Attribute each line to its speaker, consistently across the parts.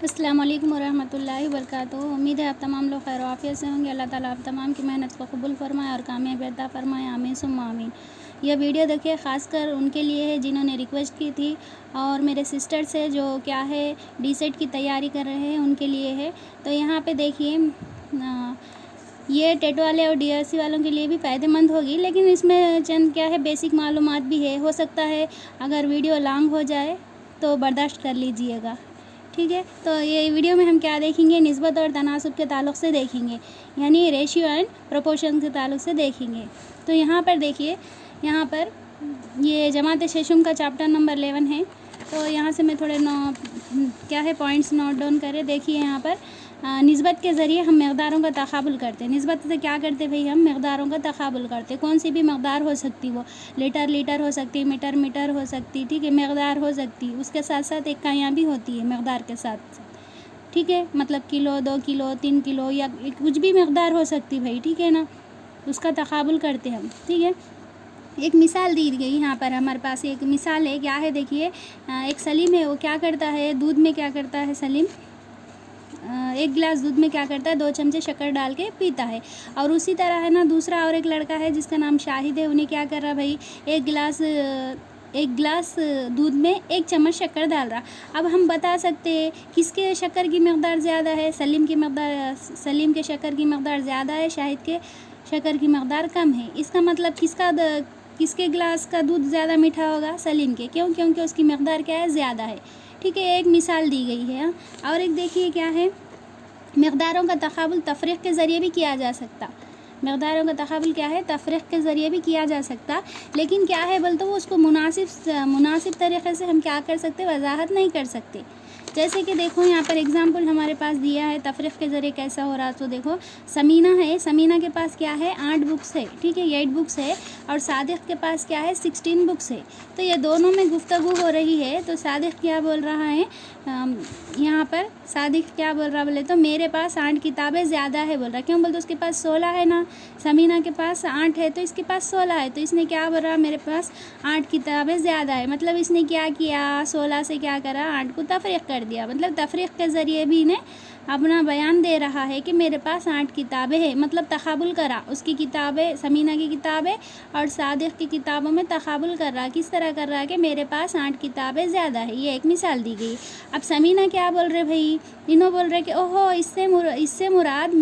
Speaker 1: अस्सलाम वालेकुम वरहमतुल्लाहि वबरकातुहू। उम्मीद है आप तमाम लोग खैर आफियत से होंगे। अल्लाह ताला आप तमाम की मेहनत को कबूल फरमाए और कामयाबी अता फरमाए, आमीन सुम्मा आमीन। यह वीडियो देखिए ख़ासकर उनके लिए है जिन्होंने रिक्वेस्ट की थी और मेरे सिस्टर्स है जो क्या है डीसेट की तैयारी कर रहे हैं, उनके लिए है। तो यहाँ पे देखिए ये टेट वाले और डीआरसी वालों के लिए भी फ़ायदेमंद होगी, लेकिन इसमें चंद क्या है बेसिक मालूमात भी है। हो सकता है अगर वीडियो लॉन्ग हो जाए तो बर्दाश्त कर लीजिएगा, ठीक है। तो ये वीडियो में हम क्या देखेंगे, निस्बत और तनासुब के ताल्लुक़ से देखेंगे, यानी रेशियो एंड प्रोपोर्शन के ताल्लुक़ से देखेंगे। तो यहाँ पर देखिए, यहाँ पर ये जमात शेषुम का चैप्टर नंबर 11 है। तो यहाँ से मैं थोड़े क्या है पॉइंट्स नोट डाउन करें। देखिए यहाँ पर निस्बत के ज़रिए हम मक़दारों का तक़ाबुल करते हैं। निस्बत से क्या करते भाई, हम मक़दारों का तक़ाबुल करते हैं। कौन सी भी मक़दार हो सकती, वो लीटर हो सकती, मीटर हो सकती, ठीक है, मक़दार हो सकती। उसके साथ साथ इकाइयाँ भी होती है मक़दार के साथ साथ, ठीक है। मतलब किलो, 2 किलो, 3 किलो या कुछ भी मक़दार हो सकती भाई, ठीक है ना। उसका तक़ाबुल करते हम, ठीक है। एक मिसाल दी गई यहाँ पर हमारे पास, एक मिसाल है। क्या है देखिए, एक सलीम है, वो क्या करता है, दूध में क्या करता है सलीम, एक गिलास दूध में क्या करता है, 2 चमचे शक्कर डाल के पीता है। और उसी तरह है ना दूसरा और एक लड़का है जिसका नाम शाहिद है, उन्हें क्या कर रहा भाई, एक गिलास दूध में 1 चम्मच शक्कर डाल रहा। अब हम बता सकते हैं किसके शक्कर की मक़दार ज़्यादा है। सलीम के शक्कर की मक़दार ज़्यादा है, शाहिद के शक्कर की मक़दार कम है। इसका मतलब किसके गिलास का दूध ज़्यादा मीठा होगा, सलीम के। क्यों? क्योंकि उसकी मक़दार क्या है, ज़्यादा है, ठीक है। एक मिसाल दी गई है। और एक देखिए क्या है, मक़दारों का तक़ाबुल तफ़रीक़ के ज़रिए भी किया जा सकता। मक़दारों का तक़ाबुल क्या है, तफ़रीक़ के ज़रिए भी किया जा सकता। लेकिन क्या है बोल, तो वो उसको मुनासिब तरीक़े से हम क्या कर सकते, वजाहत नहीं कर सकते। जैसे कि देखो यहाँ पर एग्ज़ाम्पल हमारे पास दिया है तफ़रीक़ के ज़रिए कैसा हो रहा। तो देखो समीना है, समीना के पास क्या है, 8 बुक्स है, ठीक है, 8 बुक्स है। और सादिक़ के पास क्या है, 16 बुक्स है। तो ये दोनों में गुफ्तगू हो रही है। तो सादिक़ क्या बोल रहा है, यहाँ पर सादिक़ क्या बोल रहा बोले तो मेरे पास 8 किताबें ज़्यादा है बोल रहा। क्यों बोल, तो उसके पास 16 है ना, समीना के पास 8 है तो इसके पास 16 है। तो इसने क्या बोल रहा, मेरे पास 8 किताबें ज़्यादा है। मतलब इसने क्या किया, 16 से क्या करा, 8 को तफ़रीक़ कर दिया। मतलब तफ़रीक़ के ज़रिए भी इन्हें अपना बयान दे रहा है कि मेरे पास 8 किताबें हैं। मतलब तक़ाबुल करा, उसकी किताबें, समीना की किताबें और सादिक़ की किताबों में तक़ाबुल कर रहा। किस तरह कर रहा कि मेरे पास 8 किताबें ज़्यादा है। ये एक मिसाल दी गई। अब समीना क्या बोल रहे भाई, इन्हों बोल रहे कि ओहो इससे मुराद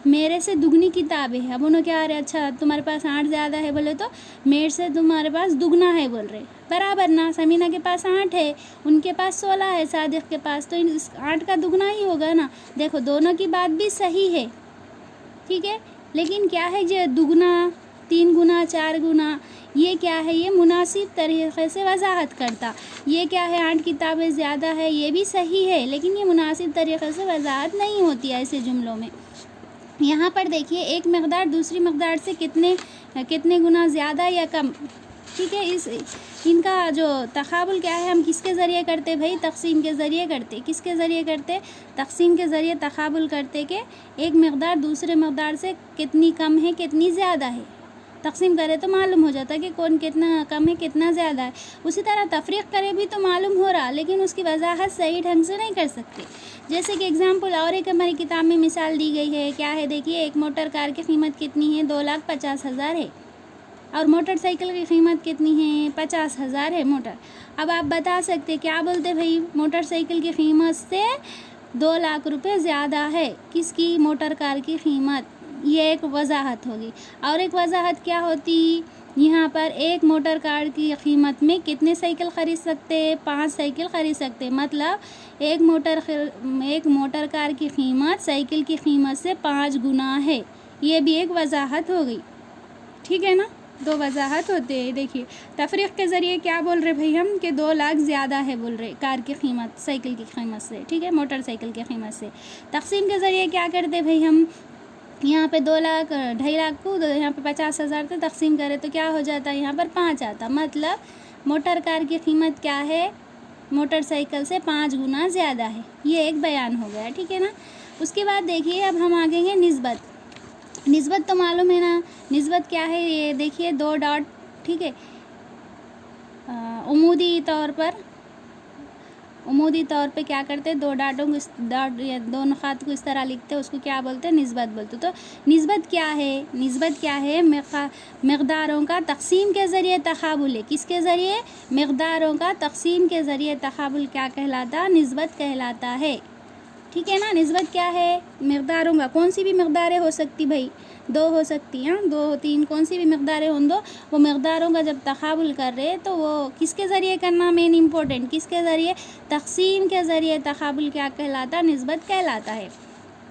Speaker 1: मेरे से दुगनी किताबें हैं। अब उन्होंने क्या, अरे अच्छा तुम्हारे पास 8 ज़्यादा है बोले तो मेरे से तुम्हारे पास दुगना है बोल रहे। बराबर ना, समीना के पास 8 है, उनके पास 16 है सादिक़ के पास, तो 8 का दुगना ही होगा ना। देखो दोनों की बात भी सही है, ठीक है। लेकिन क्या है, जो दुगना, 3 गुना, 4 गुना, ये क्या है, ये मुनासिब तरीक़े से वजाहत करता। ये क्या है, 8 किताबें ज़्यादा है, ये भी सही है, लेकिन ये मुनासिब तरीक़े से वजाहत नहीं होती है ऐसे जुमलों में। यहाँ पर देखिए एक मक़दार दूसरी मक़दार से कितने गुना ज़्यादा या कम, ठीक है। इनका जो तक़ाबुल क्या है, हम किसके ज़रिए करते भाई, तक़सीम के ज़रिए करते। किसके ज़रिए करते, तक़सीम के ज़रिए तक़ाबुल करते कि एक मक़दार दूसरे मक़दार से कितनी कम है कितनी ज़्यादा है। तक़सीम करे तो मालूम हो जाता है कि कौन कितना कम है कितना ज़्यादा है। उसी तरह तफ़रीक़ करे भी तो मालूम हो रहा, लेकिन उसकी वजाहत सही ढंग से नहीं कर सकते। जैसे कि एग्ज़ाम्पल और एक हमारी किताब में मिसाल दी गई है। क्या है देखिए, एक मोटर कार की कीमत कितनी है, 2,50,000 है। और मोटरसाइकिल की कीमत कितनी है, 50,000 है मोटर। अब आप बता सकते क्या बोलते भाई, मोटरसाइकिल की कीमत से 2 लाख रुपये ज़्यादा है किसकी, मोटर कार की कीमत। ये एक वजाहत होगी। और एक वजाहत क्या होती, यहाँ पर एक मोटर कार की कीमत में कितने साइकिल ख़रीद सकते, 5 साइकिल ख़रीद सकते। मतलब एक मोटर कार की कीमत साइकिल की कीमत से 5 गुना है। ये भी एक वजाहत हो गई, ठीक है ना। 2 वजाहत होते हैं। देखिए तफ़रीक़ के ज़रिए क्या बोल रहे भाई हम कि 2 लाख ज़्यादा है बोल रहे कार की कीमत साइकिल की कीमत से, ठीक है, मोटरसाइकिल की कीमत से। तक़सीम के ज़रिए क्या करते भाई, हम यहाँ पे 2 लाख 2.5 लाख को यहाँ पे 50,000 से तक़सीम करें तो क्या हो जाता है, यहाँ पर 5 आता। मतलब मोटर कार की कीमत क्या है, मोटरसाइकिल से 5 गुना ज़्यादा है। ये एक बयान हो गया, ठीक है ना। उसके बाद देखिए अब हम आगेंगे निस्बत। निस्बत तो मालूम है ना, निस्बत क्या है, ये देखिए 2 डॉट, ठीक है। उमूदी तौर पर उमूदी तौर पे क्या करते, दो डाटों को दो नुकात को इस तरह लिखते, उसको क्या बोलते हैं, निस्बत बोलते। तो निस्बत क्या है, निस्बत क्या है, मकदारों का तक़सीम के ज़रिए तक़ाबुल है। किसके ज़रिए, मकदारों का तक़सीम के ज़रिए तक़ाबुल क्या कहलाता, निस्बत कहलाता है। ठीक है ना। निस्बत क्या है, मकदारों का, कौन सी भी मकदारें हो सकती भाई, दो हो सकती हैं, दो तीन, कौन सी भी मकदारें हों दो, वो मकदारों का जब तक़ाबुल कर रहे तो वो किसके ज़रिए करना, मेन इम्पोर्टेंट, किसके ज़रिए, तक़सीम के ज़रिए तक़ाबुल क्या कहलाता, निस्बत कहलाता है।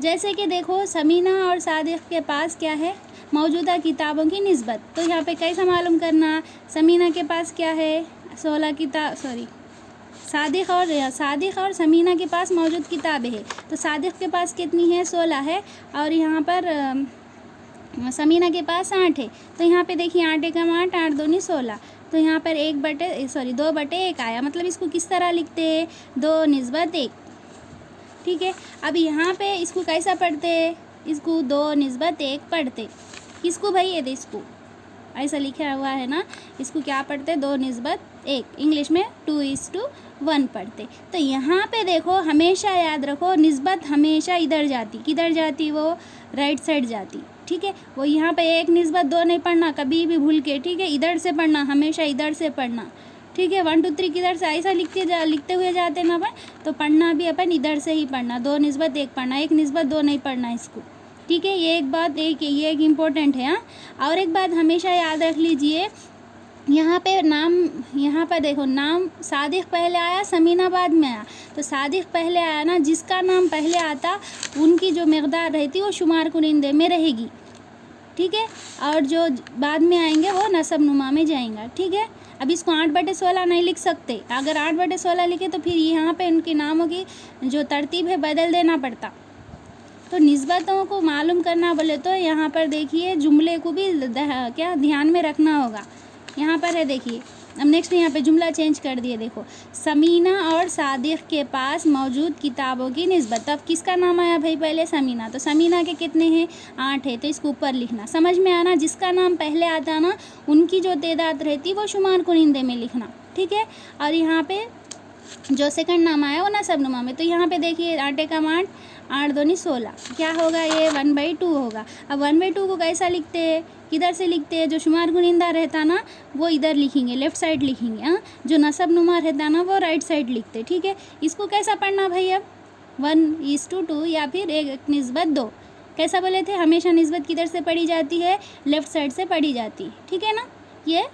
Speaker 1: जैसे कि देखो समीना और सादिक़ के पास क्या है, मौजूदा किताबों की निस्बत। तो यहाँ पे कैसा मालूम करना, समीना के पास क्या है, 16 किताब, सादिक़ और समीना के पास मौजूद किताबें हैं। तो सादिक़ के पास कितनी है, 16 है, और यहाँ पर समीना के पास 8 है। तो यहाँ पे देखिए 8 एकम 8, 8 दूनी 16। तो यहाँ पर 2/1 आया। मतलब इसको किस तरह लिखते हैं, 2 निस्बत 1। ठीक है। अब यहाँ पे इसको कैसा पढ़ते, इसको 2 निस्बत 1 पढ़ते। किसको भाई, ये इसको ऐसा लिखा हुआ है ना, इसको क्या पढ़ते, 2 निस्बत 1, इंग्लिश में 2:1 पढ़ते। तो यहाँ पे देखो हमेशा याद रखो, निस्बत हमेशा इधर जाती, किधर जाती, वो राइट साइड जाती। ठीक है। वो यहाँ पे 1 निस्बत 2 नहीं पढ़ना कभी भी भूल के। ठीक है। इधर से पढ़ना, हमेशा इधर से पढ़ना। ठीक है। 1 2 3 किधर से ऐसा लिखते हुए जाते ना अपन, तो पढ़ना भी अपन इधर से ही पढ़ना, 2 निस्बत 1 पढ़ना, 1 निस्बत 2 नहीं पढ़ना इसको। ठीक है। ये एक बात, ये एक इम्पोर्टेंट है। हाँ, और एक बात हमेशा याद रख लीजिए, यहाँ पे नाम, यहाँ पर देखो नाम सादिक़ पहले आया, समीना बाद में आया। तो सादिक़ पहले आया ना, जिसका नाम पहले आता उनकी जो मकदार रहती वो शुमार कुनिंदे में रहेगी। ठीक है। और जो बाद में आएंगे वो नसब नुमा में जाएंगे। ठीक है। अब इसको 8/16 नहीं लिख सकते, अगर 8/16 लिखे तो फिर यहाँ पे उनके नामों की जो तरतीब है बदल देना पड़ता। तो निस्बतों को मालूम करना बोले तो यहाँ पर देखिए जुमले को भी क्या ध्यान में रखना होगा। यहाँ पर है देखिए, अब नेक्स्ट यहाँ पे जुमला चेंज कर दिए। देखो समीना और सादिक़ के पास मौजूद किताबों की निस्बत। अब किसका नाम आया भाई, पहले समीना, तो समीना के कितने हैं, 8 है, तो इसको ऊपर लिखना। समझ में आना, जिसका नाम पहले आता ना उनकी जो तादाद रहती वो शुमार कुनिंदे में लिखना। ठीक है। और यहाँ पे जो सेकंड नाम आया वो नसब नुमा में। तो यहाँ पे देखिए 8 एकम 8, 8 दूनी 16, क्या होगा, ये 1/2 होगा। अब 1/2 को कैसा लिखते हैं, किधर से लिखते हैं, जो शुमार कुनिंदा रहता ना वो इधर लिखेंगे, लेफ़्ट साइड लिखेंगे। हाँ, जो नसब नुमा रहता ना वो राइट साइड लिखते। ठीक है। इसको कैसा पढ़ना भाई, अब 1:2 या फिर 1 निस्बत 2। कैसा बोले थे, हमेशा निस्बत किधर से पढ़ी जाती है, लेफ़्ट साइड से पढ़ी जाती। ठीक है ना। ये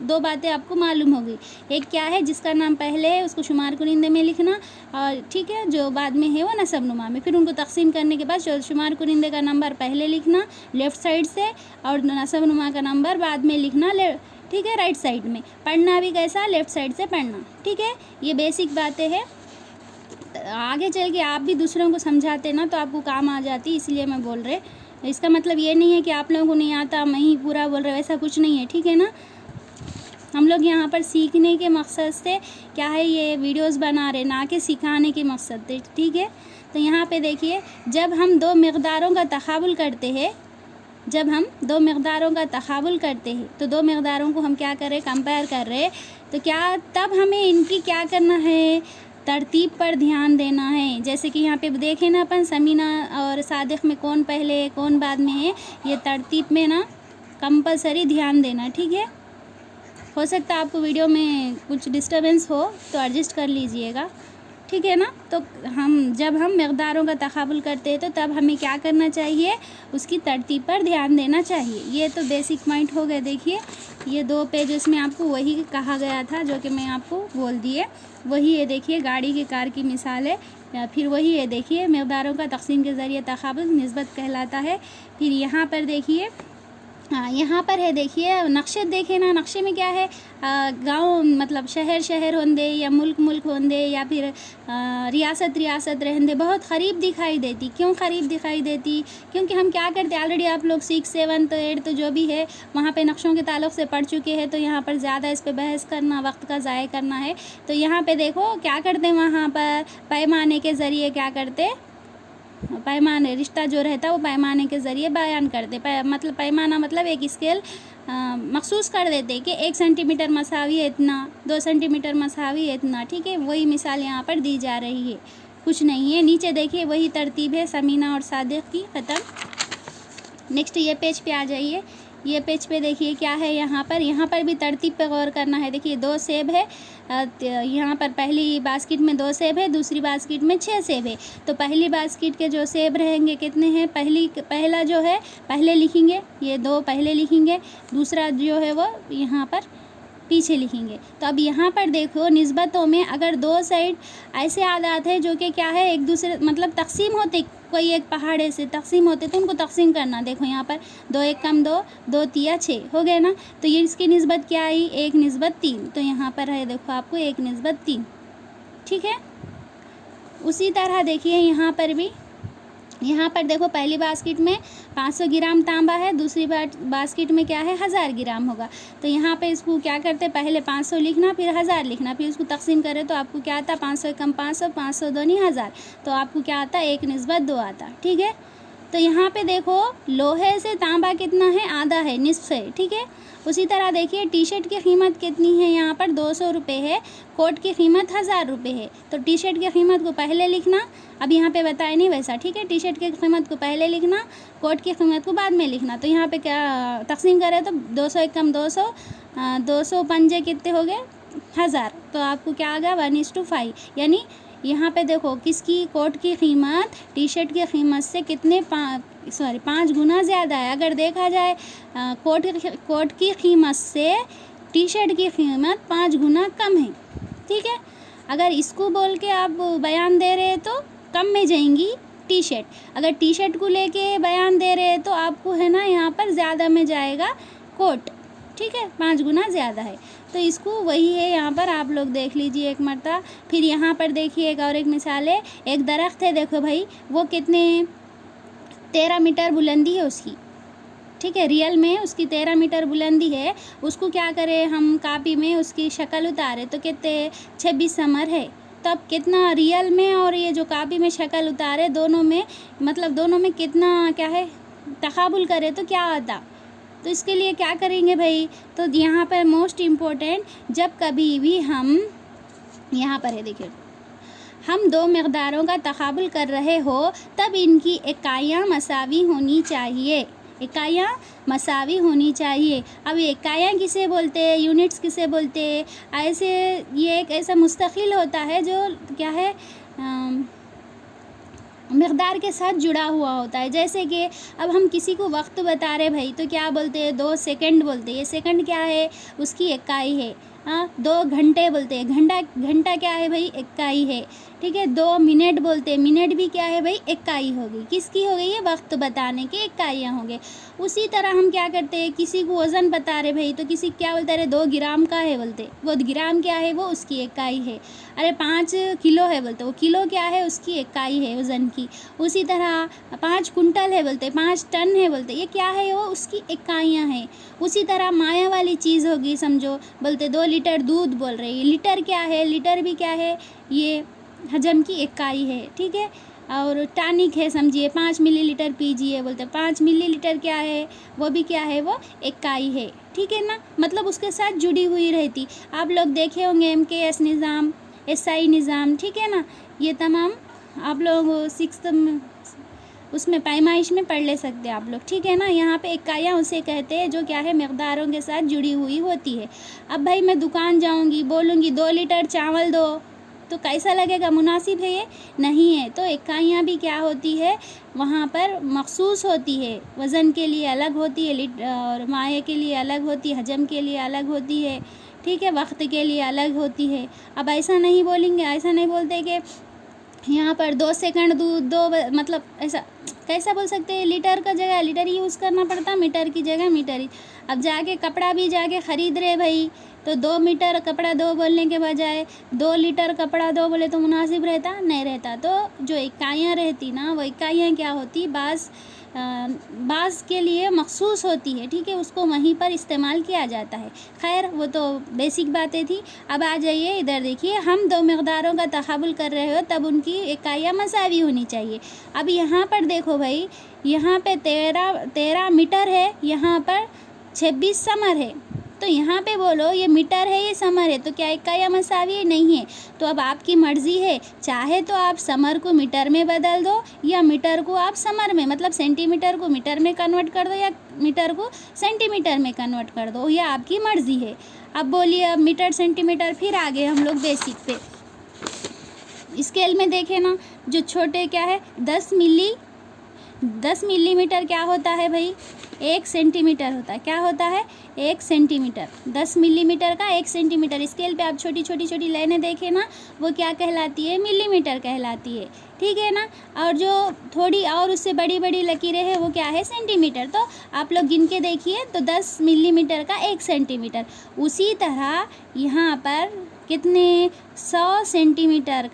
Speaker 1: 2 बातें आपको मालूम होगी। एक क्या है, जिसका नाम पहले है उसको शुमार कुनिंदे में लिखना, और ठीक है जो बाद में है वो नसब नुमा में। फिर उनको तकसीम करने के बाद जो शुमार कुनिंदे का नंबर पहले लिखना लेफ़्ट साइड से, और नसब नुमा का नंबर बाद में लिखना ठीक है, राइट साइड में। पढ़ना भी कैसा, लेफ़्ट साइड से पढ़ना। ठीक है। ये बेसिक बातें हैं, आगे चल के आप भी दूसरों को समझाते ना तो आपको काम आ जाती, इसलिए मैं बोल रहे। इसका मतलब ये नहीं है कि आप लोगों को नहीं आता मैं ही पूरा बोल रहे, वैसा कुछ नहीं है। ठीक है ना। हम लोग यहाँ पर सीखने के मकसद से क्या है ये वीडियोस बना रहे, ना कि सिखाने के मकसद से। ठीक है। तो यहाँ पे देखिए, जब हम 2 मकदारों का तक़ाबुल करते हैं, तो 2 मकदारों को हम क्या कर रहे, कंपेयर कर रहे, तो क्या तब हमें इनकी क्या करना है, तरतीब पर ध्यान देना है। जैसे कि यहाँ पे देखें ना अपन, समीना और सादिक़ में कौन पहले है कौन बाद में है, ये तरतीब में ना कंपलसरी ध्यान देना। ठीक है। हो सकता है आपको वीडियो में कुछ डिस्टर्बेंस हो तो एडजस्ट कर लीजिएगा। ठीक है ना। तो जब हम मकदारों का तक़ाबुल करते हैं तो तब हमें क्या करना चाहिए, उसकी तरतीब पर ध्यान देना चाहिए। ये तो बेसिक पॉइंट हो गए। देखिए ये 2 पेजेस में आपको वही कहा गया था जो कि मैं आपको बोल दिए, वही है। देखिए गाड़ी की कार की मिसाल है, या फिर वही है। देखिए मकदारों का तक़सीम के ज़रिए तक़ाबुल निस्बत कहलाता है। फिर यहाँ पर देखिए, हाँ यहाँ पर है देखिए, नक्शे देखे ना, नक्शे में क्या है, गांव मतलब शहर होंदे, या मुल्क होंदे, या फिर रियासत रहंदे, बहुत क़रीब दिखाई देती। क्यों क़रीब दिखाई देती, क्योंकि हम क्या करते, ऑलरेडी आप लोग 6, 7, 8 तो जो भी है वहाँ पे नक्शों के ताल्लुक़ से पढ़ चुके हैं, तो यहाँ पर ज़्यादा इस पर बहस करना वक्त का ज़ाय करना है। तो यहाँ पर देखो क्या करते, वहाँ पर पैमाने के ज़रिए क्या करते, पैमाने रिश्ता जो रहता है वो पैमाने के ज़रिए बयान करते, मतलब पैमाना मतलब एक स्केल मखसूस कर देते कि 1 सेंटीमीटर मसावी है इतना, 2 सेंटीमीटर मसावी है इतना, ठीक है। वही मिसाल यहाँ पर दी जा रही है, कुछ नहीं है। नीचे देखिए वही तरतीब है समीना और सादिक की, ख़त्म। नेक्स्ट ये पेज पे आ जाइए। ये पेज पे देखिए क्या है यहाँ पर भी तरतीब पे गौर करना है। देखिए 2 सेब है, यहाँ पर पहली बास्केट में 2 सेब है, दूसरी बास्केट में 6 सेब है। तो पहली बास्केट के जो सेब रहेंगे कितने हैं, पहला जो है पहले लिखेंगे, ये 2 पहले लिखेंगे, दूसरा जो है वो यहाँ पर पीछे लिखेंगे। तो अब यहाँ पर देखो निस्बतों में अगर 2 साइड ऐसे आदात है जो कि क्या है एक दूसरे मतलब तकसीम होते, कोई एक पहाड़े से तकसीम होते तो उनको तकसीम करना। देखो यहाँ पर 2 1 कम 2, 2 3 6 हो गए ना। तो ये इसकी निस्बत क्या आई, 1 निस्बत 3। तो यहाँ पर है देखो आपको 1 निस्बत 3, ठीक है। उसी तरह देखिए यहाँ पर भी, यहाँ पर देखो पहली बास्केट में 500 ग्राम तांबा है, दूसरी बास्केट में क्या है 1000 ग्राम होगा। तो यहाँ पे इसको क्या करते हैं, पहले 500 लिखना फिर 1000 लिखना, फिर इसको तकसीम करें तो आपको क्या आता है 500 कम 500, 500 दूनी 1000, तो आपको क्या आता है 1 निस्बत 2 आता, ठीक है। तो यहाँ पे देखो लोहे से तांबा कितना है, आधा है, निस्फ है, ठीक है। उसी तरह देखिए टी शर्ट की कीमत कितनी है, यहाँ पर 200 रुपये है, कोट की कीमत 1000 रुपये है। तो टी शर्ट की कीमत को पहले लिखना, अब यहाँ पे बताया नहीं वैसा, ठीक है। टी शर्ट की कीमत को पहले लिखना, कोट की कीमत को बाद में लिखना। तो यहाँ पे क्या तकसीम करें तो 200 1 कम 200, 200 पंजे कितने हो गए 1000, तो आपको क्या आ गया 1:5। यानी यहाँ पे देखो किसकी कोट की कीमत टी शर्ट की कीमत से कितने 5 गुना ज़्यादा है। अगर देखा जाए कोट की कीमत से टी शर्ट की कीमत 5 गुना कम है, ठीक है। अगर इसको बोल के आप बयान दे रहे हैं तो कम में जाएंगी टी शर्ट, अगर टी शर्ट को लेके बयान दे रहे हैं तो आपको है ना यहाँ पर ज़्यादा में जाएगा कोट, ठीक है, 5 गुना ज़्यादा है। तो इसको वही है यहाँ पर आप लोग देख लीजिए एक मरता। फिर यहाँ पर देखिए एक और एक मिसाल है, एक दरख्त है देखो भाई, वो कितने 13 मीटर बुलंदी है उसकी, ठीक है, रियल में उसकी 13 मीटर बुलंदी है। उसको क्या करें हम कापी में उसकी शक्ल उतारे तो कितने 26 समर है। तो अब कितना रियल में और ये जो कापी में शक्ल उतारे दोनों में मतलब दोनों में कितना क्या है तकाबुल करे तो क्या आता। तो इसके लिए क्या करेंगे भाई, तो यहाँ पर मोस्ट इम्पोर्टेंट जब कभी भी हम यहाँ पर है देखिए हम 2 मकदारों का तकाबुल कर रहे हो तब इनकी इकाइयाँ मसावी होनी चाहिए, इकाइयाँ मसावी होनी चाहिए। अब ये इकाइयाँ किसे बोलते हैं, यूनिट्स किसे बोलते हैं, ऐसे ये एक ऐसा मुस्तकिल होता है जो क्या है मकदार के साथ जुड़ा हुआ होता है। जैसे कि अब हम किसी को वक्त बता रहे भाई तो क्या बोलते हैं 2 सेकंड बोलते हैं, ये सेकंड क्या है उसकी इकाई है। 2 घंटे बोलते हैं, घंटा क्या है भाई इकाई है, ठीक है। 2 मिनट बोलते हैं, मिनट भी क्या है भाई इकाई होगी, किसकी हो गई है वक्त बताने की इकाइयाँ होंगे। उसी तरह हम क्या करते हैं किसी को वज़न बता रहे भाई तो किसी क्या बोलते रहे 2 ग्राम का है बोलते, वो ग्राम क्या है वो उसकी इकाई है। अरे 5 किलो है बोलते, वो किलो क्या है उसकी इकाई है वज़न की। उसी तरह 5 कुंटल है बोलते, 5 टन है बोलते, ये क्या है वो उसकी इकाइयाँ हैं। उसी तरह माया वाली चीज़ होगी समझो, बोलते 2 लीटर दूध बोल रहे हैं, लीटर क्या है, लीटर भी क्या है ये हजम की इकाई है, ठीक है। और टानिक है समझिए 5 मिलीलीटर पीजिए बोलते, 5 मिलीलीटर क्या है वो भी क्या है वो इकाई है, ठीक है ना। मतलब उसके साथ जुड़ी हुई रहती। आप लोग देखे होंगे MKS निज़ाम, SI निज़ाम, ठीक है ना, ये तमाम आप लोग 6th उसमें पैमाइश में पढ़ ले सकते हैं आप लोग, ठीक है ना। यहाँ पे इकाइयाँ उसे कहते हैं जो क्या है मकदारों के साथ जुड़ी हुई होती है। अब भाई मैं दुकान जाऊँगी बोलूँगी 2 लीटर चावल दो तो कैसा लगेगा, मुनासिब है ये नहीं है। तो इकाइयाँ भी क्या होती है वहाँ पर मखसूस होती है, वज़न के लिए अलग होती है और माये के लिए अलग होती है, हजम के लिए अलग होती है, ठीक है, वक्त के लिए अलग होती है। अब ऐसा नहीं बोलेंगे, ऐसा नहीं बोलते कि यहाँ पर 2 सेकंड दूध 2 मतलब ऐसा कैसा बोल सकते हैं, लीटर का जगह लीटर ही यूज़ करना पड़ता, मीटर की जगह मीटर ही। अब जाके कपड़ा भी जाके ख़रीद रहे भाई तो 2 मीटर कपड़ा दो बोलने के बजाय 2 लीटर कपड़ा दो बोले तो मुनासिब रहता नहीं रहता। तो जो इकाइयाँ रहती ना वो इकाइयाँ क्या होती, बाज़ बाज़ के लिए मखसूस होती है, ठीक है, उसको वहीं पर इस्तेमाल किया जाता है। खैर वो तो बेसिक बातें थी। अब आ जाइए इधर देखिए, हम दो मकदारों का तक़ाबुल कर रहे हो तब उनकी इकाइयाँ मसावी होनी चाहिए। अब यहाँ पर देखो भाई, यहाँ पे 13 मीटर है, यहाँ पर 26 समर है। तो यहाँ पे बोलो ये मीटर है ये समर है, तो क्या इकाइयाँ मसावी है? नहीं है। तो अब आपकी मर्ज़ी है, चाहे तो आप समर को मीटर में बदल दो या मीटर को आप समर में, मतलब सेंटीमीटर को मीटर में कन्वर्ट कर दो या मीटर को सेंटीमीटर में कन्वर्ट कर दो, यह आपकी मर्ज़ी है। अब बोलिए, अब मीटर सेंटीमीटर, फिर आगे हम लोग बेसिक पे स्केल में देखें ना, जो छोटे क्या है 10 मिलीमीटर क्या होता है भाई? 1 सेंटीमीटर होता है। क्या होता है? 1 सेंटीमीटर। 10 मिलीमीटर का 1 सेंटीमीटर। स्केल पे आप छोटी छोटी लाइनें देखें ना, वो क्या कहलाती है? मिलीमीटर कहलाती है, ठीक है ना। और जो थोड़ी और उससे बड़ी बड़ी लकीरें हैं वो क्या है? सेंटीमीटर। तो आप लोग गिन के देखिए, तो 10 मिलीमीटर का 1 सेंटीमीटर। उसी तरह यहाँ पर कितने 100 सेंटीमीटर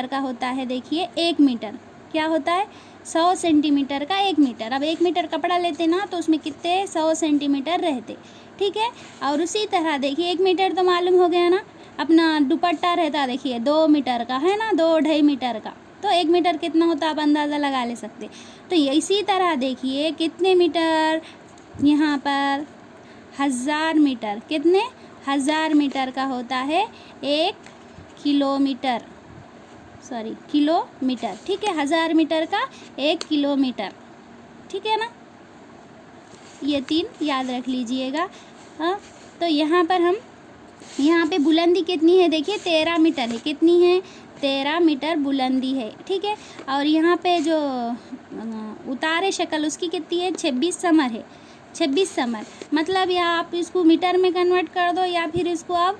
Speaker 1: का होता है, देखिए 1 मीटर। क्या होता है? 100 सेंटीमीटर का 1 मीटर। अब 1 मीटर कपड़ा लेते ना तो उसमें कितने 100 सेंटीमीटर रहते, ठीक है। और उसी तरह देखिए 1 मीटर तो मालूम हो गया ना, अपना दुपट्टा रहता देखिए 2 मीटर का है ना, 2-2.5 मीटर का। तो 1 मीटर कितना होता आप अंदाज़ा लगा ले सकते। तो इसी तरह देखिए कितने मीटर यहाँ पर 1000 मीटर, कितने 1000 मीटर का होता है 1 किलोमीटर, किलोमीटर, ठीक है। 1000 मीटर का 1 किलोमीटर, ठीक है ना। ये 3 याद रख लीजिएगा। हाँ, तो यहाँ पर हम यहाँ पे बुलंदी कितनी है देखिए 13 मीटर है। कितनी है? 13 मीटर बुलंदी है, ठीक है। और यहाँ पे जो उतारे शक्ल उसकी कितनी है? 26 समर है। 26 समर मतलब या आप इसको मीटर में कन्वर्ट कर दो या फिर इसको आप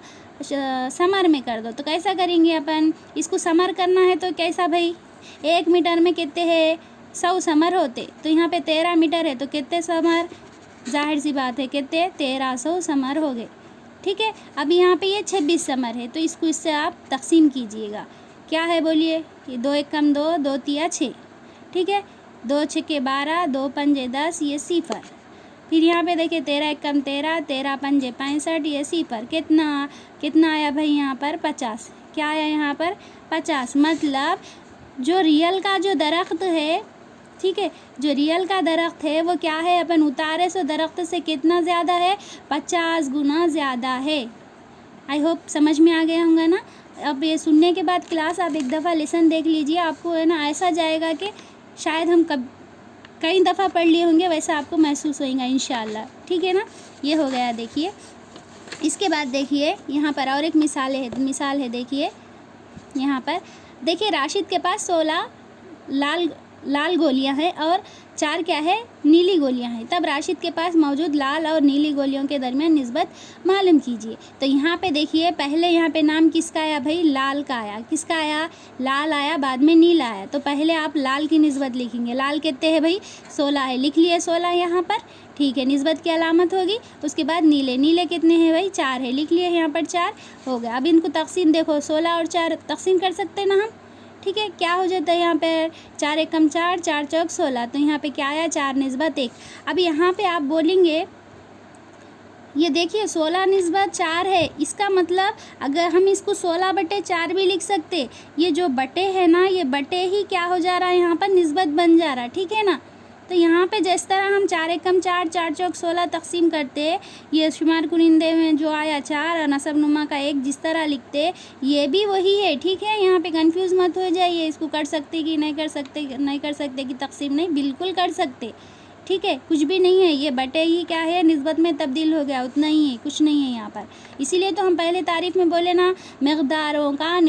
Speaker 1: समर में कर दो। तो कैसा करेंगे अपन? इसको समर करना है तो कैसा भाई? 1 मीटर में कितने हैं? 100 समर होते। तो यहाँ पे 13 मीटर है तो कितने समर? जाहिर सी बात है कितने? 1300 समर हो गए, ठीक है। अब यहाँ पे ये 26 समर है तो इससे आप तकसीम कीजिएगा। क्या है बोलिए? ये 2 एकम 2, 2 तिया 6, ठीक है। 2 छक्के 12, 2 पंजे 10, ये 0। फिर यहाँ पे देखिए 13 एकम 13, 13 पंजे 65, ये 0। कितना आया भाई यहाँ पर? 50। क्या आया यहाँ पर? 50। मतलब जो रियल का जो दरख्त है, ठीक है, जो रियल का दरख्त है वो क्या है? अपन उतारे सो दरख्त से कितना ज़्यादा है? 50 गुना ज़्यादा है। आई होप समझ में आ गया होगा ना। अब ये सुनने के बाद क्लास आप एक दफ़ा लेसन देख लीजिए, आपको है ना ऐसा जाएगा कि शायद हम कई दफ़ा पढ़ लिए होंगे, वैसा आपको महसूस होगा इंशाल्लाह, ठीक है ना। ये हो गया देखिए। इसके बाद देखिए यहाँ पर और एक मिसाल है देखिए। यहाँ पर देखिए राशिद के पास 16 लाल गोलियां हैं और 4 क्या है? नीली गोलियां हैं। तब राशिद के पास मौजूद लाल और नीली गोलियों के दरमियान निस्बत मालूम कीजिए। तो यहाँ पे देखिए, पहले यहाँ पे नाम किसका आया भाई? लाल का आया। किसका आया? लाल आया, बाद में नीला आया। तो पहले आप लाल की निस्बत लिखेंगे। लाल कितने हैं भाई? 16 है। लिख लिए 16 यहाँ पर, ठीक है। निस्बत की अलामत होगी। उसके बाद नीले कितने हैं भाई? 4 है। लिख लिए यहाँ पर 4 हो गया। अब इनको तकसीम देखो, 16 और 4 तकसीम कर सकते हैं ना हम, ठीक है। क्या हो जाता है यहाँ पे? 4 एकम 4, 4 चौक 16। तो यहाँ पे क्या आया? 4 निस्बत 1। अब यहाँ पे आप बोलेंगे, ये देखिए 16 निस्बत 4 है, इसका मतलब अगर हम इसको 16/4 भी लिख सकते। ये जो बटे है ना, ये बटे ही क्या हो जा रहा है यहाँ पर? निस्बत बन जा रहा है, ठीक है ना। तो यहाँ पे जिस तरह हम 4 एकम 4, 4 चौक 16 तकसीम करते, ये शुमार कुनिंदे में जो आया 4 और नसब नुमा का 1 जिस तरह लिखते, ये भी वही है, ठीक है। यहाँ पे कंफ्यूज मत हो जाइए, इसको कर सकते कि नहीं कर सकते कि तकसीम नहीं, बिल्कुल कर सकते, ठीक है। कुछ भी नहीं है, ये बटे ही क्या है? निस्बत में तब्दील हो गया, उतना ही है, कुछ नहीं है यहाँ पर। इसीलिए तो हम पहले तारीफ़ में बोले ना, मकदारों का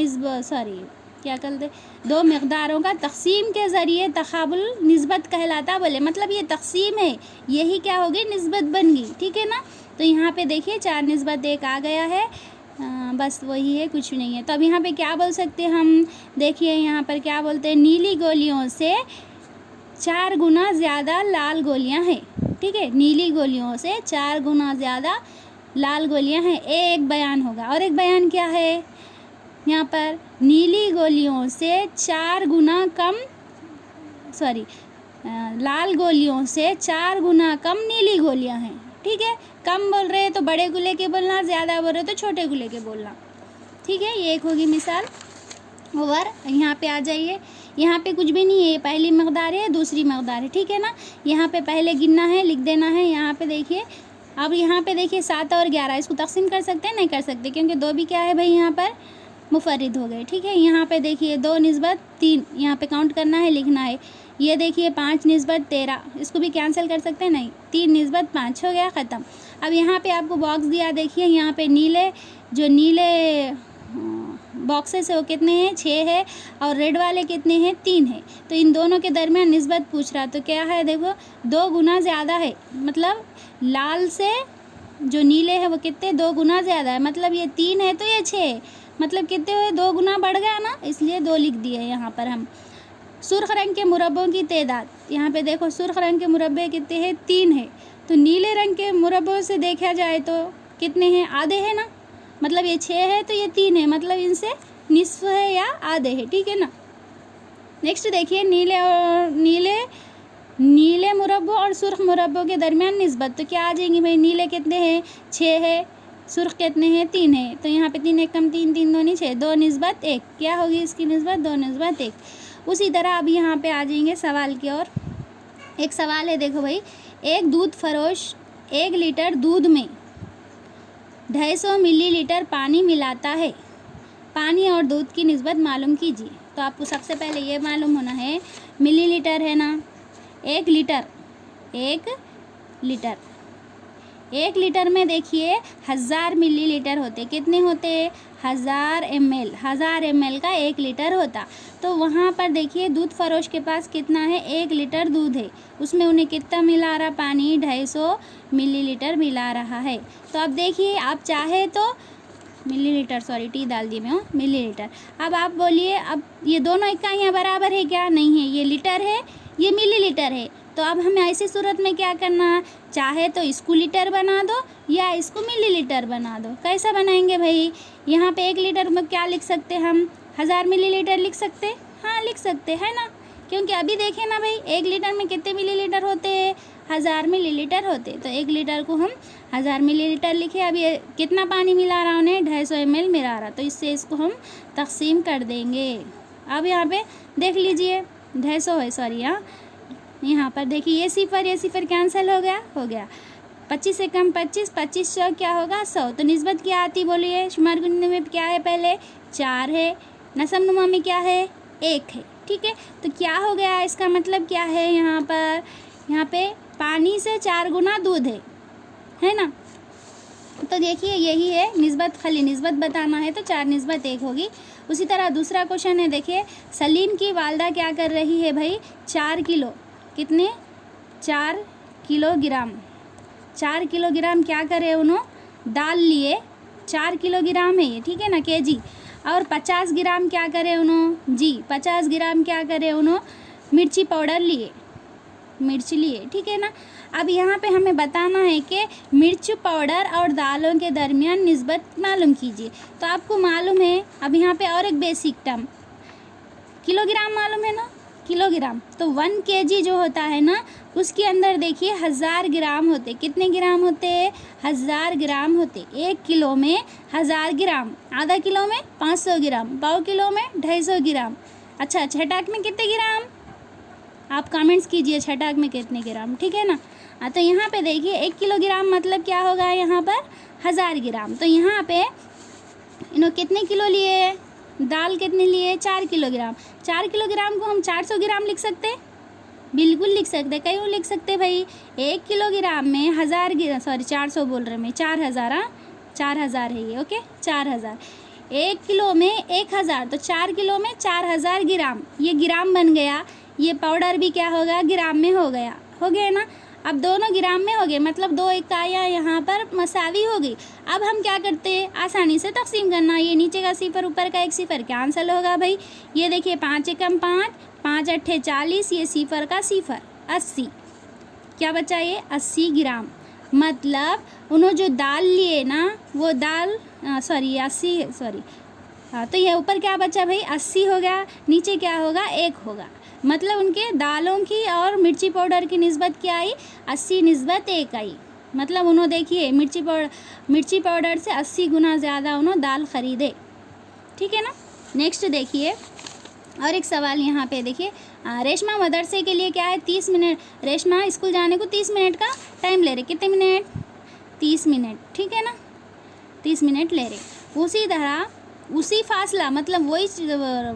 Speaker 1: दो मकदारों का तकसीम के ज़रिए तक़ाबुल निस्बत कहलाता। बोले मतलब ये तकसीम है, यही क्या होगी? निस्बत बन गई, ठीक है ना। तो यहाँ पे देखिए 4 निस्बत 1 आ गया है, बस वही है, कुछ नहीं है। तो अब यहाँ पे क्या बोल सकते हैं हम? देखिए यहाँ पर क्या बोलते हैं? नीली गोलियों से 4 गुना ज़्यादा लाल गोलियाँ हैं, ठीक है। नीली गोलियों से 4 गुना ज़्यादा लाल गोलियाँ हैं। एक बयान होगा। और एक बयान क्या है यहाँ पर? नीली गोलियों से 4 लाल गोलियों से 4 गुना कम नीली गोलियां हैं। ठीक है, कम बोल रहे हैं तो बड़े गुले के बोलना, ज़्यादा बोल रहे हो तो छोटे गुले के बोलना। ठीक है, ये एक होगी मिसाल। ओवर यहाँ पे आ जाइए, यहाँ पे कुछ भी नहीं है, ये पहली मकदार है, दूसरी मकदार है। ठीक है ना, यहाँ पे पहले गिनना है, लिख देना है। यहाँ पे देखिए, अब यहाँ पे देखिए 7 और 11, इसको तकसीम कर सकते हैं? नहीं कर सकते, क्योंकि 2 भी क्या है भाई यहाँ पर मुफर्रिद हो गए। ठीक है, यहाँ पे देखिए 2 निस्बत 3, यहाँ पे काउंट करना है, लिखना है। ये देखिए 5 निस्बत 13, इसको भी कैंसिल कर सकते हैं? नहीं। 3 निस्बत 5 हो गया, ख़त्म। अब यहाँ पे आपको बॉक्स दिया, देखिए यहाँ पे नीले बॉक्सेस है वो कितने हैं? 6 है, और रेड वाले कितने हैं? 3 है। तो इन दोनों के दरमियान निस्बत पूछ रहा, तो क्या है? देखो 2 गुना ज़्यादा है, मतलब लाल से जो नीले है वो कितने? 2 गुना ज़्यादा है। मतलब ये 3 है तो ये 6 है, मतलब कितने हुए? 2 गुना बढ़ गया ना, इसलिए 2 लिख दिए यहाँ पर हम। सुर्ख रंग के मुरब्बों की तादाद, यहाँ पे देखो सुर्ख रंग के मुरब्बे कितने हैं? 3 है। तो नीले रंग के मुरब्बों से देखा जाए तो कितने हैं? आधे है ना, मतलब ये 6 है तो ये 3 है, मतलब इनसे निस्फ है या आधे है। ठीक है ना। नेक्स्ट देखिए, नीले मुरब्बों और सुर्ख मुरब्बों के दरमियान निस्बत, तो क्या आ जाएंगी भाई? नीले कितने हैं? 6 है, सुर्ख कितने हैं? 3 है। तो यहाँ पे 3 1 कम 3, 3 2 6, 2 निस्बत 1। क्या होगी इसकी निस्बत? 2 निस्बत 1। उसी तरह अब यहाँ पे आ जाएंगे सवाल की ओर। एक सवाल है, देखो भाई, एक दूध फरोश 1 लीटर दूध में 250 मिलीलीटर पानी मिलाता है, पानी और दूध की निस्बत मालूम कीजिए। तो आपको सबसे पहले ये मालूम होना है, मिलीलीटर है ना, 1 लीटर 1 लीटर में देखिए 1000 मिलीलीटर होते। कितने होते? 1000 ml, 1000 ml का 1 लीटर होता। तो वहाँ पर देखिए दूध फरोश के पास कितना है? 1 लीटर दूध है, उसमें उन्हें कितना मिला रहा? पानी 250 मिलीलीटर मिला रहा है। तो अब देखिए, आप चाहे तो मिलीलीटर, सॉरी टी डाल दी मैं, मिलीलीटर। अब आप बोलिए, अब ये दोनों इकाइयाँ बराबर है क्या? नहीं है, ये लीटर है, ये मिलीलीटर है। तो अब हमें ऐसी सूरत में क्या करना? चाहे तो इसको लीटर बना दो या इसको मिलीलीटर बना दो। कैसा बनाएंगे भाई? यहाँ पे 1 लीटर में क्या लिख सकते हम? 1000 मिलीलीटर लिख सकते? हाँ लिख सकते है ना, क्योंकि अभी देखें ना भाई, 1 लीटर में कितने मिलीलीटर होते हैं? 1000 मिलीलीटर होते। तो 1 लीटर को हम 1000 मिलीलीटर लिखे। अब ये कितना पानी मिला रहा उन्हें? 250 ml मिला रहा, तो इससे इसको हम तकसीम कर देंगे। अब यहाँ पे देख लीजिए 250 है, सॉरी यहाँ पर देखिए ये सिफर कैंसिल हो गया। 25 से कम 25, 25 100 क्या होगा? 100। तो निस्बत क्या आती बोलिए? शुमार गिनने में क्या है? पहले 4 है, नसबनुमा में क्या है? 1 है। ठीक है, तो क्या हो गया? इसका मतलब क्या है? यहाँ पे पानी से 4 गुना दूध है ना। तो देखिए यही है निस्बत, खाली निस्बत बताना है तो 4 निस्बत 1 होगी। उसी तरह दूसरा क्वेश्चन है, देखिए सलीम की वालदा क्या कर रही है भाई? 4 किलो, कितने? 4 किलोग्राम, 4 किलोग्राम क्या करे उन्होंने? दाल लिए, 4 किलोग्राम है ये, ठीक है ना, केजी। और 50 ग्राम क्या करे उन्होंने? जी 50 ग्राम क्या करे उन्होंने? मिर्ची पाउडर लिए, मिर्च लिए, ठीक है ना। अब यहाँ पे हमें बताना है कि मिर्च पाउडर और दालों के दरमियान निस्बत मालूम कीजिए। तो आपको मालूम है, अब यहाँ पे और एक बेसिक टर्म किलोग्राम मालूम है ना, किलोग्राम। तो 1 kg जो होता है ना, उसके अंदर देखिए 1000 ग्राम होते। कितने ग्राम होते? 1000 ग्राम होते। 1 किलो में 1000 ग्राम, आधा किलो में 500 ग्राम, पाव किलो में 250 ग्राम। अच्छा, छटाक में कितने ग्राम? आप कमेंट्स कीजिए छटाक में कितने ग्राम, ठीक है ना। तो यहाँ पे देखिए 1 किलोग्राम मतलब क्या होगा? यहाँ पर 1000 ग्राम। तो यहाँ पे इन्होंने कितने किलो लिए? दाल कितने लिए? 4 किलोग्राम। 4 किलोग्राम को हम 400 ग्राम लिख सकते हैं, बिल्कुल लिख सकते। क्यों लिख सकते भाई? 1 किलोग्राम में 1000 ग्राम, सॉरी 400 बोल रहे मैं, 4000, 4000 है ये, ओके 4000। 1 किलो में 1000, तो 4 किलो में 4000 ग्राम, ये ग्राम बन गया। ये पाउडर भी क्या होगा? ग्राम में हो गया ना। अब दोनों ग्राम में हो गए, मतलब 2 इकाइयाँ यहाँ पर मसावी हो गई। अब हम क्या करते हैं? आसानी से तकसीम करना। ये नीचे का सिफर, ऊपर का एक सिफर कैंसिल होगा भाई। ये देखिए 5 एकम 5, 5 अट्ठे 40, ये सिफर का सिफर 80। क्या बचा? ये 80 ग्राम। मतलब उन्होंने जो दाल लिए ना, वो दाल, सॉरी 80, सॉरी हाँ, तो ये ऊपर क्या बचा भाई 80 हो गया, नीचे क्या होगा 1 होगा। मतलब उनके दालों की और मिर्ची पाउडर की निस्बत क्या आई 80:1 आई। मतलब उन्होंने देखिए मिर्ची पाउडर से 80 गुना ज़्यादा उन्होंने दाल ख़रीदे। ठीक है ना। नेक्स्ट देखिए और एक सवाल यहाँ पे देखिए, रेशमा मदरसे के लिए क्या है 30 मिनट, रेशमा स्कूल जाने को 30 मिनट का टाइम ले रहे, कितने मिनट 30 मिनट। ठीक है ना, 30 मिनट ले रहे। उसी तरह उसी फासला मतलब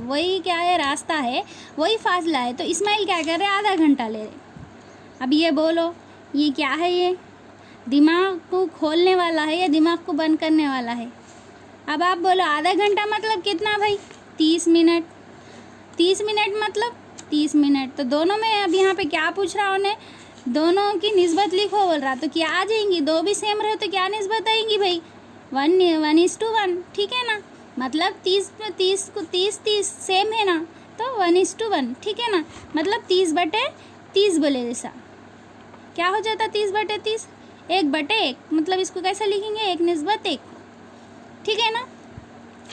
Speaker 1: वही क्या है रास्ता है, वही फासला है, तो इस्माइल क्या कर रहे हैं आधा घंटा ले रहे। अब ये बोलो ये क्या है, ये दिमाग को खोलने वाला है या दिमाग को बंद करने वाला है। अब आप बोलो आधा घंटा मतलब कितना भाई 30 मिनट, 30 मिनट मतलब 30 मिनट। तो दोनों में अब यहाँ पे क्या पूछ रहा उन्हें, दोनों की निस्बत लिखो बोल रहा, तो क्या आ जाएंगी, दो भी सेम रहे तो क्या निस्बत आएंगी भाई 1:1। ठीक है ना, मतलब 30 सेम है ना, तो 1:1। ठीक है ना, मतलब 30/30 बोले जैसा क्या हो जाता 30/30 1/1। मतलब इसको कैसे लिखेंगे 1:1। ठीक है ना,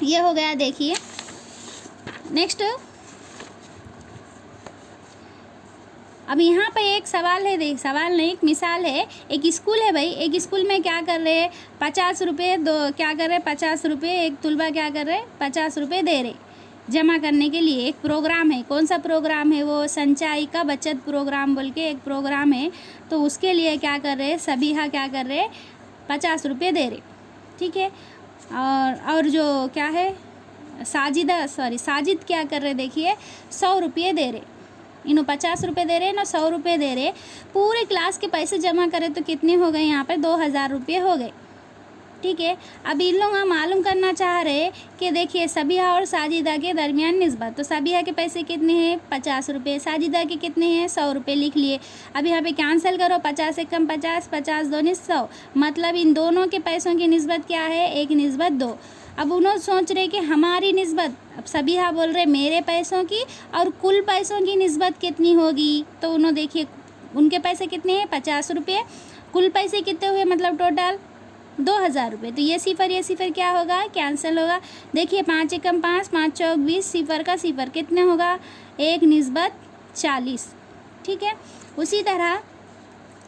Speaker 1: ये हो गया। देखिए नेक्स्ट, अब यहाँ पे एक सवाल है, देख सवाल नहीं एक मिसाल है। एक स्कूल है भाई, एक स्कूल में क्या कर रहे हैं 50 रुपये क्या कर रहे 50 रुपये, एक तुलबा क्या कर रहे 50 रुपये दे रहे जमा करने के लिए। एक प्रोग्राम है, कौन सा प्रोग्राम है वो, संचाई का बचत प्रोग्राम बोल के एक प्रोग्राम है। तो उसके लिए क्या कर रहे सबीहा क्या कर रहे 50 रुपये दे रहे। ठीक है, और जो क्या है साजिद क्या कर रहे देखिए 100 रुपये दे रहे। इन्हों 50 रुपये दे रहे ना 100 रुपये दे रहे। पूरे क्लास के पैसे जमा करें तो कितने हो गए यहाँ पर 2000 रुपये हो गए। ठीक है, अब इन लोग मालूम करना चाह रहे कि देखिए सबिहा और साजिदा के दरमियान निस्बत। तो सबिहा के पैसे कितने हैं 50 रुपये, साजिदा के कितने हैं 100 रुपये लिख लिए। अब यहाँ पे कैंसिल करो 50 से कम 50, 50 दूनी 100, मतलब इन दोनों के पैसों की निस्बत क्या है 1:2। अब उन्होंने सोच रहे कि हमारी निस्बत, अब सबिहा बोल रहे मेरे पैसों की और कुल पैसों की निस्बत कितनी होगी। तो उन्होंने देखिए उनके पैसे कितने हैं 50 रुपये, कुल पैसे कितने हुए मतलब टोटल 2000 रुपये। तो ये सिफर क्या होगा कैंसिल होगा। देखिए 5 से कम 5, 5 चौक 20, सिफर का सिफर कितने होगा 1:40। ठीक है, उसी तरह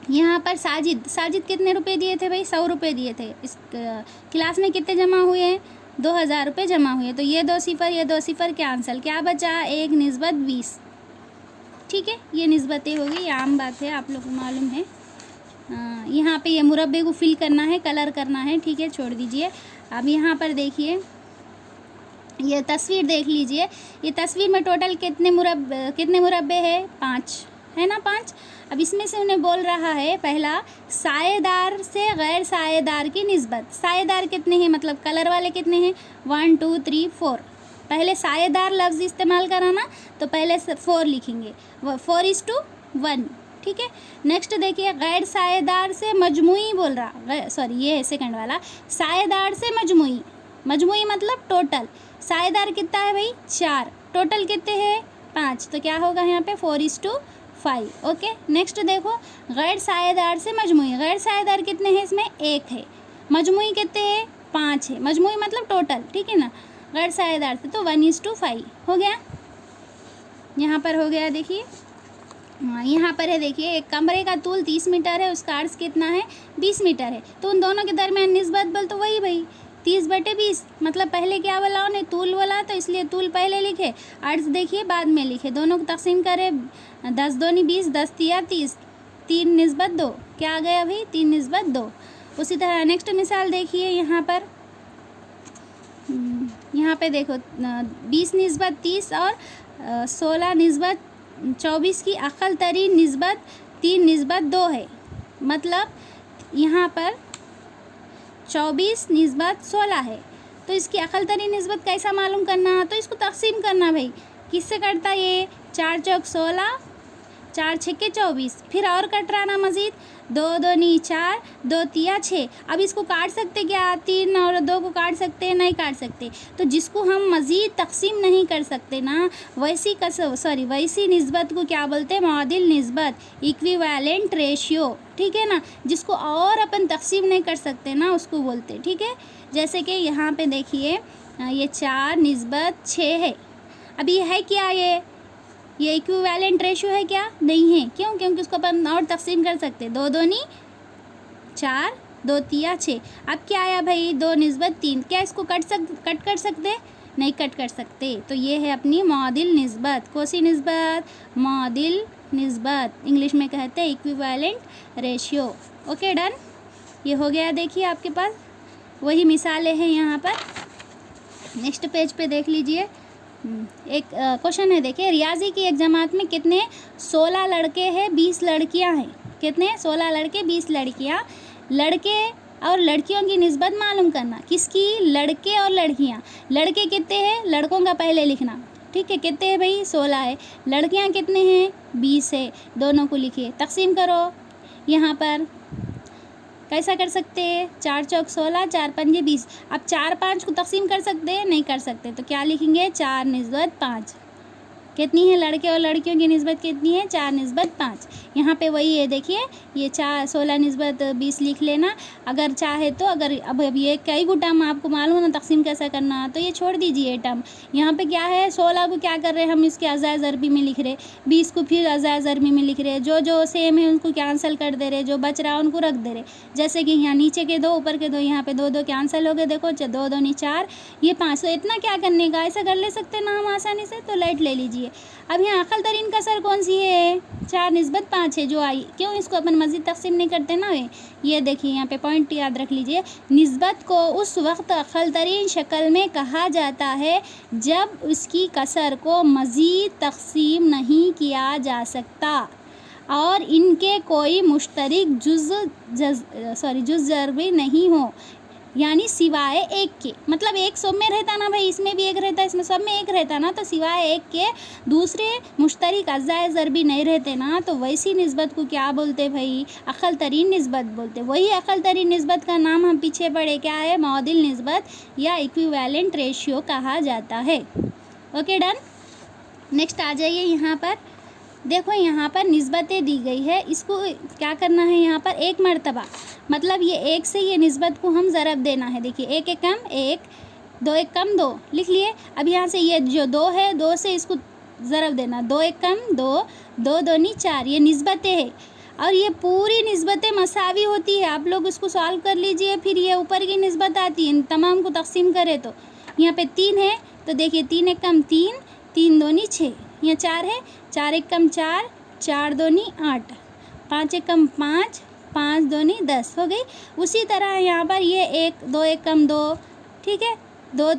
Speaker 1: यहाँ पर साजिद कितने रुपए दिए थे भाई 100 रुपये दिए थे। इस क्लास में कितने जमा हुए हैं 2000 रुपये जमा हुए। तो ये 2 सिफर कैंसिल, क्या बचा 1:20। ठीक है, ये निस्बतें हो गई, आम बात है आप लोग को मालूम है। यहाँ पे ये मुरब्बे को फिल करना है, कलर करना है। ठीक है, छोड़ दीजिए। अब यहाँ पर देखिए ये तस्वीर देख लीजिए, ये तस्वीर में टोटल कितने मुरब्बे हैं 5 है ना 5। अब इसमें से उन्हें बोल रहा है पहला साएदार से गैर साएदार की निस्बत। साएदार कितने हैं मतलब कलर वाले कितने हैं 1 2 3 4। पहले साएदार लफ्ज़ इस्तेमाल कराना तो पहले 4 लिखेंगे 4:1। ठीक है, नेक्स्ट देखिए गैर साएदार से मजमुई बोल रहा, सॉरी ये है सेकंड वाला, साएदार से मजमुई मतलब टोटल। साएदार कितना है भाई 4, टोटल कितने हैं 5, तो क्या होगा यहाँ पे 4:5। ओके, नेक्स्ट देखो गैर साएदार से मजमुई, गैर साएदार कितने हैं इसमें 1 है, मजमुई कितने हैं 5 है, मजमुई मतलब टोटल। ठीक है ना, गैर साएदार से तो 1:5 हो गया। यहाँ पर हो गया देखिए, हाँ यहाँ पर है देखिए एक कमरे का तूल 30 मीटर है, उसका अर्ज कितना है 20 मीटर है। तो उन दोनों के दरमियान निस्बत बोल तो वही भाई 30/20। मतलब पहले क्या बोला उन्हें तूल बोला, तो इसलिए तूल पहले लिखे, अर्ज देखिए बाद में लिखे। दोनों को तकसीम करें 10 दूनी 20, 10 तिया 30, 3:2। क्या आ गया भाई 3:2। उसी तरह नेक्स्ट मिसाल देखिए यहाँ पे देखो 20:30 और 16:24 की अक़ल तरीन निस्बत 3:2 है। मतलब यहाँ पर 24:16 है। तो इसकी अक़ल तरीन निस्बत कैसा मालूम करना, तो इसको तकसीम करना भाई, किससे कटता ये 4 चौक 16, 4 छक्के 24, फिर और कट रहा ना मज़ीद 2 दूनी 4, 2 तिया 6। अब इसको काट सकते क्या 3 और 2 को काट सकते हैं, नहीं काट सकते। तो जिसको हम मज़ीद तकसीम नहीं कर सकते ना वैसी निस्बत को क्या बोलते हैं मौदिल निस्बत, इक्विवेलेंट रेशियो। ठीक है ना, जिसको और अपन तकसीम नहीं कर सकते ना उसको बोलते। ठीक है, जैसे कि यहाँ पे देखिए ये 4 निस्बत 6 है। अब ये है क्या, ये इक्विवेलेंट रेशियो है क्या? नहीं है। क्यों? क्योंकि उसको अपन और तकसीम कर सकते, 2 दूनी 4, 2 तिया 6। अब क्या आया भाई, 2 निस्बत 3। क्या इसको कट कर सकते? नहीं कट कर सकते। तो ये है अपनी मौदिल निस्बत। कौन सी निस्बत? मौदिल निस्बत, इंग्लिश में कहते हैं इक्विवेलेंट रेशियो। ओके डन, ये हो गया। देखिए आपके पास वही मिसालें हैं यहाँ पर। नेक्स्ट पेज पे देख लीजिए, एक क्वेश्चन है। देखिए, रियाजी की एक जमात में कितने? 16 लड़के हैं, 20 लड़कियां हैं। कितने? 16 लड़के, 20 लड़कियां। लड़के और लड़कियों की निस्बत मालूम करना। किसकी? लड़के और लड़कियां। लड़के कितने हैं? लड़कों का पहले लिखना, ठीक है। कितने हैं भाई? 16 है। लड़कियां कितने हैं? 20 है। दोनों को लिखिए, तकसीम करो। यहाँ पर कैसा कर सकते हैं? 4 चौक 16, 4 पंजे 20। अब 4 5 को तकसीम कर सकते हैं? नहीं कर सकते। तो क्या लिखेंगे? 4 निस्बत 5। कितनी है लड़के और लड़कियों की निस्बत? कितनी है? 4 निस्बत 5। यहाँ पे वही है, देखिए ये 16 निस्बत 20 लिख लेना अगर चाहे तो। अगर अब ये कई गो टर्म आपको मालूम है ना तकसीम कैसा करना, तो ये छोड़ दीजिए टर्म। यहाँ पे क्या है, 16 को क्या कर रहे हैं हम, इसके अज़ा ज़रबी में लिख रहे, 20 को फिर अज़ा ज़रबी में लिख रहे। जो सेम है उनको कैंसिल कर दे रहे, जो बच रहा है उनको रख दे रहे। जैसे कि यहाँ नीचे के 2, ऊपर के 2, यहाँ पे 2 2 कैंसिल हो गए। देखो 2 दूनी 4, ये 5। तो इतना क्या करने का, ऐसा कर ले सकते हैं ना हम आसानी से। तो लाइट ले लीजिए। अब यहाँ अकल तरीन कसर कौन सी है? 4 निस्बत 5 है जो आई। क्यों इसको अपन मज़ीद तकसीम नहीं करते ना? ये देखिए यहाँ पे पॉइंट याद रख लीजिए। निस्बत को उस वक्त अकल तरीन शक्ल में कहा जाता है जब उसकी कसर को मज़ीद तकसीम नहीं किया जा सकता और इनके कोई मुश्तरक जुज़ ज़रबी नहीं हो, यानी सिवाय एक के। मतलब एक सब में रहता ना भाई, इसमें भी एक रहता, इसमें सब में एक रहता ना, तो सिवाय एक के दूसरे मुश्तरक अज़ाए ज़रबी नहीं रहते ना, तो वैसी निस्बत को क्या बोलते भाई? अक़ल तरीन निस्बत बोलते। वही अक़ल तरीन निस्बत का नाम हम पीछे पढ़े, क्या है? मौदिल निस्बत या इक्विवेलेंट रेशियो कहा जाता है। Okay done. नेक्स्ट आ जाइए यहाँ पर। देखो यहाँ पर निस्बतें दी गई है, इसको क्या करना है यहाँ पर? एक मरतबा, मतलब ये एक से ये निस्बत को हम ज़रब देना है। देखिए 1 1 कम 1, 2 1 कम 2 लिख लिए। अब यहाँ से ये जो 2 है, 2 से इसको ज़रब देना, 2 1 कम 2, 2 दूनी 4। ये निस्बतें हैं और ये पूरी निस्बतें मसावी होती है। आप लोग इसको सॉल्व कर लीजिए, फिर ये ऊपर की निस्बत आती है। इन तमाम को तकसीम करें तो यहाँ पे 3 है, तो देखिए 3 1 कम 3, 3 दूनी 6। यहाँ 4 है, 4 1 कम 4, 4 दूनी 8, 5 1 कम 5, 5 दूनी 10 हो गई। उसी तरह यहाँ पर ये 2 1 कम 2, ठीक है, 2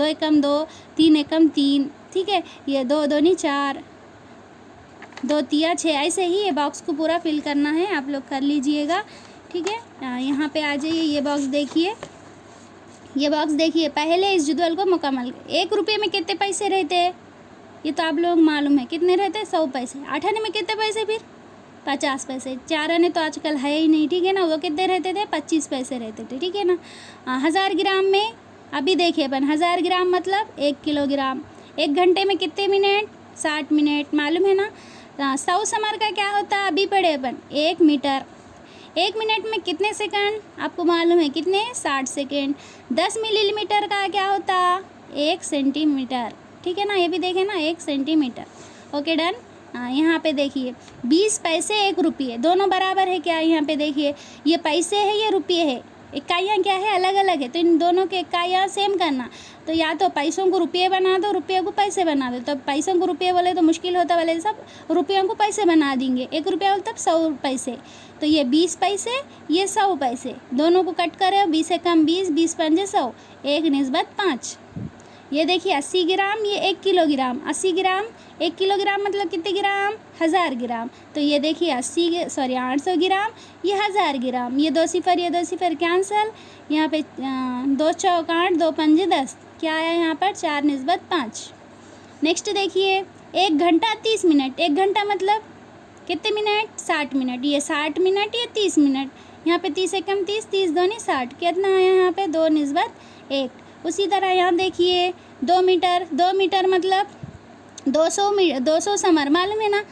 Speaker 1: 1 कम 2, 3 1 कम 3, ठीक है। ये 2 दूनी 4, 2 तिया 6। ऐसे ही ये बॉक्स को पूरा फिल करना है, आप लोग कर लीजिएगा, ठीक है। यहाँ पे आ जाइए, ये बॉक्स देखिए, ये बॉक्स देखिए। पहले इस जुदवल को मुकम्मल। 1 रुपये में कितने पैसे रहते हैं? ये तो आप लोग मालूम है कितने रहते हैं? 100 पैसे। 8 आने में कितने पैसे? फिर 50 पैसे। 4 आने तो आजकल है ही नहीं, ठीक है ना। वो कितने रहते थे? 25 पैसे रहते थे, ठीक है ना। 1000 ग्राम में अभी देखिए अपन, 1000 ग्राम मतलब 1 किलोग्राम। 1 घंटे में कितने मिनट? 60 मिनट, मालूम है ना। 100 समर का क्या होता है? अभी पढ़े अपन, 1 मीटर। 1 मिनट में कितने सेकंड? आपको मालूम है कितने? 60 सेकंड। 10 मिलीमीटर का क्या होता? 1 सेंटीमीटर, ठीक है ना। ये भी देखें ना, 1 सेंटीमीटर। Okay done. यहाँ पे देखिए 20 पैसे 1 रुपये, दोनों बराबर है क्या? यहाँ पे देखिए ये पैसे है, ये रुपये है। इकाइयाँ क्या है? अलग अलग है, तो इन दोनों के इकाइयाँ सेम करना। तो या तो पैसों को रुपये बना दो, रुपये को पैसे बना दो। तो पैसों को रुपये बोले तो मुश्किल होता, वाले सब रुपयों को पैसे बना देंगे। 1 रुपया बोले तब 100 पैसे। तो ये 20 पैसे, ये 100 पैसे, दोनों को कट करें। 20 से कम 20, 20 पंजे 100, 1 निस्बत 5। ये देखिए 80 ग्राम, ये 1 किलोग्राम। 80 ग्राम 1 किलोग्राम मतलब कितने ग्राम? 1000 ग्राम। तो ये देखिए 800 ग्राम, ये 1000 ग्राम। ये 2 सिफर कैंसल। यहाँ पे 2 चौक 8, 2 पंजे 10। क्या आया यहाँ पर? 4 निस्बत 5। नेक्स्ट देखिए 1 घंटा 30 मिनट। 1 घंटा मतलब कितने मिनट? 60 मिनट। ये 60 मिनट, ये 30 मिनट। यहाँ पे 30 से कम 30, 30 दूनी 60। कितना आया यहाँ पे? 2 निस्बत 1। उसी तरह यहाँ देखिए 2 मीटर। 2 मीटर मतलब 200 समर, मालूम है ना।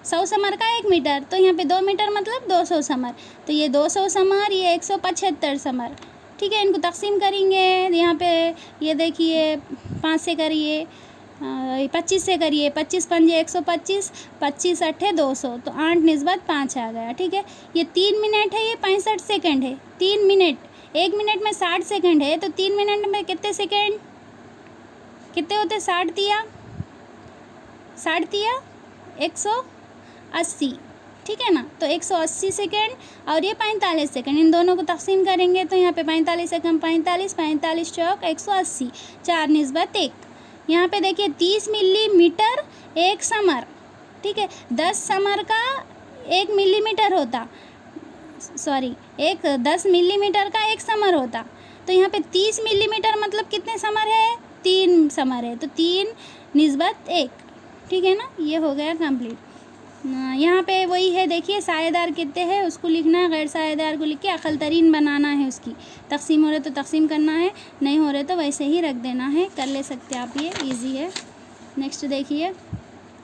Speaker 1: 100 समर का 1 मीटर, तो यहाँ पे 2 मीटर मतलब 200 समर। तो ये 200 समर, ये 175 समर। ठीक है, इनको तकसीम करेंगे। यहाँ पे ये देखिए 5 से करिए, 25 से करिए, 25 पंजे 125, 25 अट्ठे 200, तो 8/5 आ गया। ठीक है, ये 3 मिनट है, ये 65 सेकंड है। 3 मिनट, 1 मिनट में 60 सेकंड है, तो 3 मिनट में कितने सेकंड कितने होते? 60 दिया 180, ठीक है ना। तो 180 सेकंड और ये 45 सेकंड, इन दोनों को तकसीम करेंगे तो यहाँ पे 45 सेकंड 45, 45 चौक 180, 4/1। यहाँ पे देखिए 30 मिलीमीटर एक समर, ठीक है, 10 समर का 1 मिलीमीटर होता, सॉरी 10 मिलीमीटर का 1 समर होता। तो यहाँ पे 30 मिलीमीटर मतलब कितने समर है? 3 समर है, तो 3/1, ठीक है ना। ये हो गया कंप्लीट। यहाँ पे वही है, देखिए सायेदार कितने हैं उसको लिखना है, गैर सायेदार को लिख के अक़ल तरीन बनाना है। उसकी तकसीम हो रहे तो तकसीम करना है, नहीं हो रहे तो वैसे ही रख देना है। कर ले सकते आप, ये इजी है। नेक्स्ट देखिए,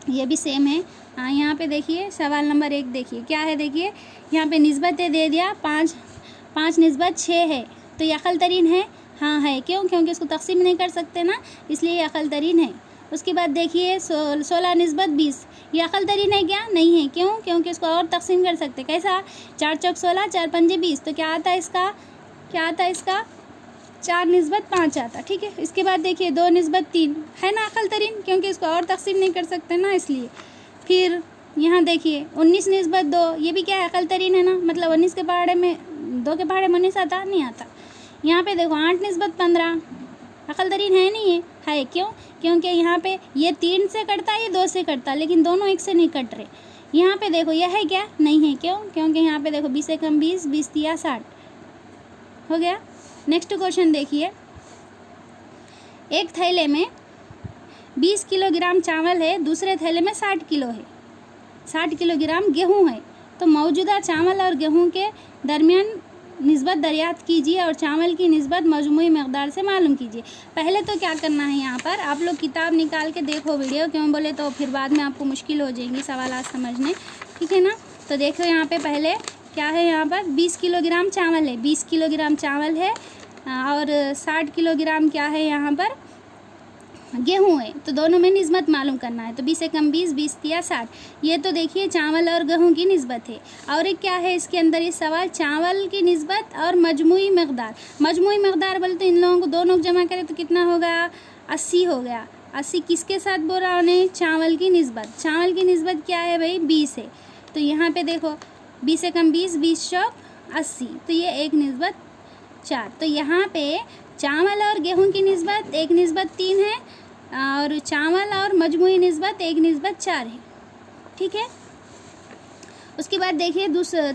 Speaker 1: ये भी सेम है। यहाँ पे देखिए सवाल नंबर 1 देखिए क्या है। देखिए यहाँ पे निस्बतें दे दिया, 5/6 है, तो ये अक़ल तरीन है। हाँ है, क्यों? क्योंकि इसको तकसीम नहीं कर सकते ना, इसलिए ये अक़ल तरीन है। उसके बाद देखिए 16/20, ये अक़ल तरीन है क्या? नहीं है, क्यों? क्योंकि इसको और तकसीम कर सकते। कैसा? 4 चौक 16, 4 पंजे 20, तो क्या आता है इसका? 4/5 आता। ठीक है, इसके बाद देखिए 2/3 है ना अक़ल तरीन, क्योंकि इसको और तकसीम नहीं कर सकते ना, इसलिए। फिर यहाँ देखिए 19/2, ये भी क्या है? अक़ल तरीन है ना, मतलब 19 के पहाड़े में 2 के पहाड़े में 19 आता? नहीं आता। यहाँ पे देखो 8/15, अक़ल तरीन है नहीं है, क्यों? क्योंकि यहाँ पे ये 3 से कटता है, ये 2 से कटता है, लेकिन दोनों एक से नहीं कट रहे। यहाँ पे देखो यह है क्या? नहीं है, क्यों? क्योंकि यहाँ पे देखो 20 से कम 20, 20 दिया 60 हो गया। नेक्स्ट क्वेश्चन देखिए, एक थैले में 20 किलोग्राम चावल है, दूसरे थैले में 60 किलो है, 60 किलोग्राम गेहूँ है, तो मौजूदा चावल और गेहूँ के दरमियान निस्बत दरियाफ्त कीजिए और चावल की निस्बत मजमूई मकदार से मालूम कीजिए। पहले तो क्या करना है, यहाँ पर आप लोग किताब निकाल के देखो वीडियो, क्यों बोले तो फिर बाद में आपको मुश्किल हो जाएंगी सवाल समझने, ठीक है ना। तो देखो यहाँ पे पहले क्या है, यहाँ पर 20 किलोग्राम चावल है, 20 किलोग्राम चावल है और 60 किलोग्राम क्या है यहाँ पर? गेहूँ है। तो दोनों में निस्बत मालूम करना है, तो 20 से कम 20, 20 दिया 60। ये तो देखिए चावल और गेहूँ की निस्बत है। और एक क्या है इसके अंदर ये सवाल, चावल की निस्बत और मजमूई मकदार। मजमूई मकदार बोलते इन लोगों को दोनों को जमा करें तो कितना होगा? 80 हो गया। 80 किसके साथ बोल रहा उन्हें? चावल की निस्बत। चावल की निस्बत क्या है भाई? 20 है। तो यहाँ पर देखो 20 से कम 20, 20 चौक 80, तो ये 1/4। तो यहाँ पे चावल और गेहूँ की निस्बत 1/3 है और चावल और मजमूई निस्बत 1/4 है, ठीक है। उसके बाद देखिए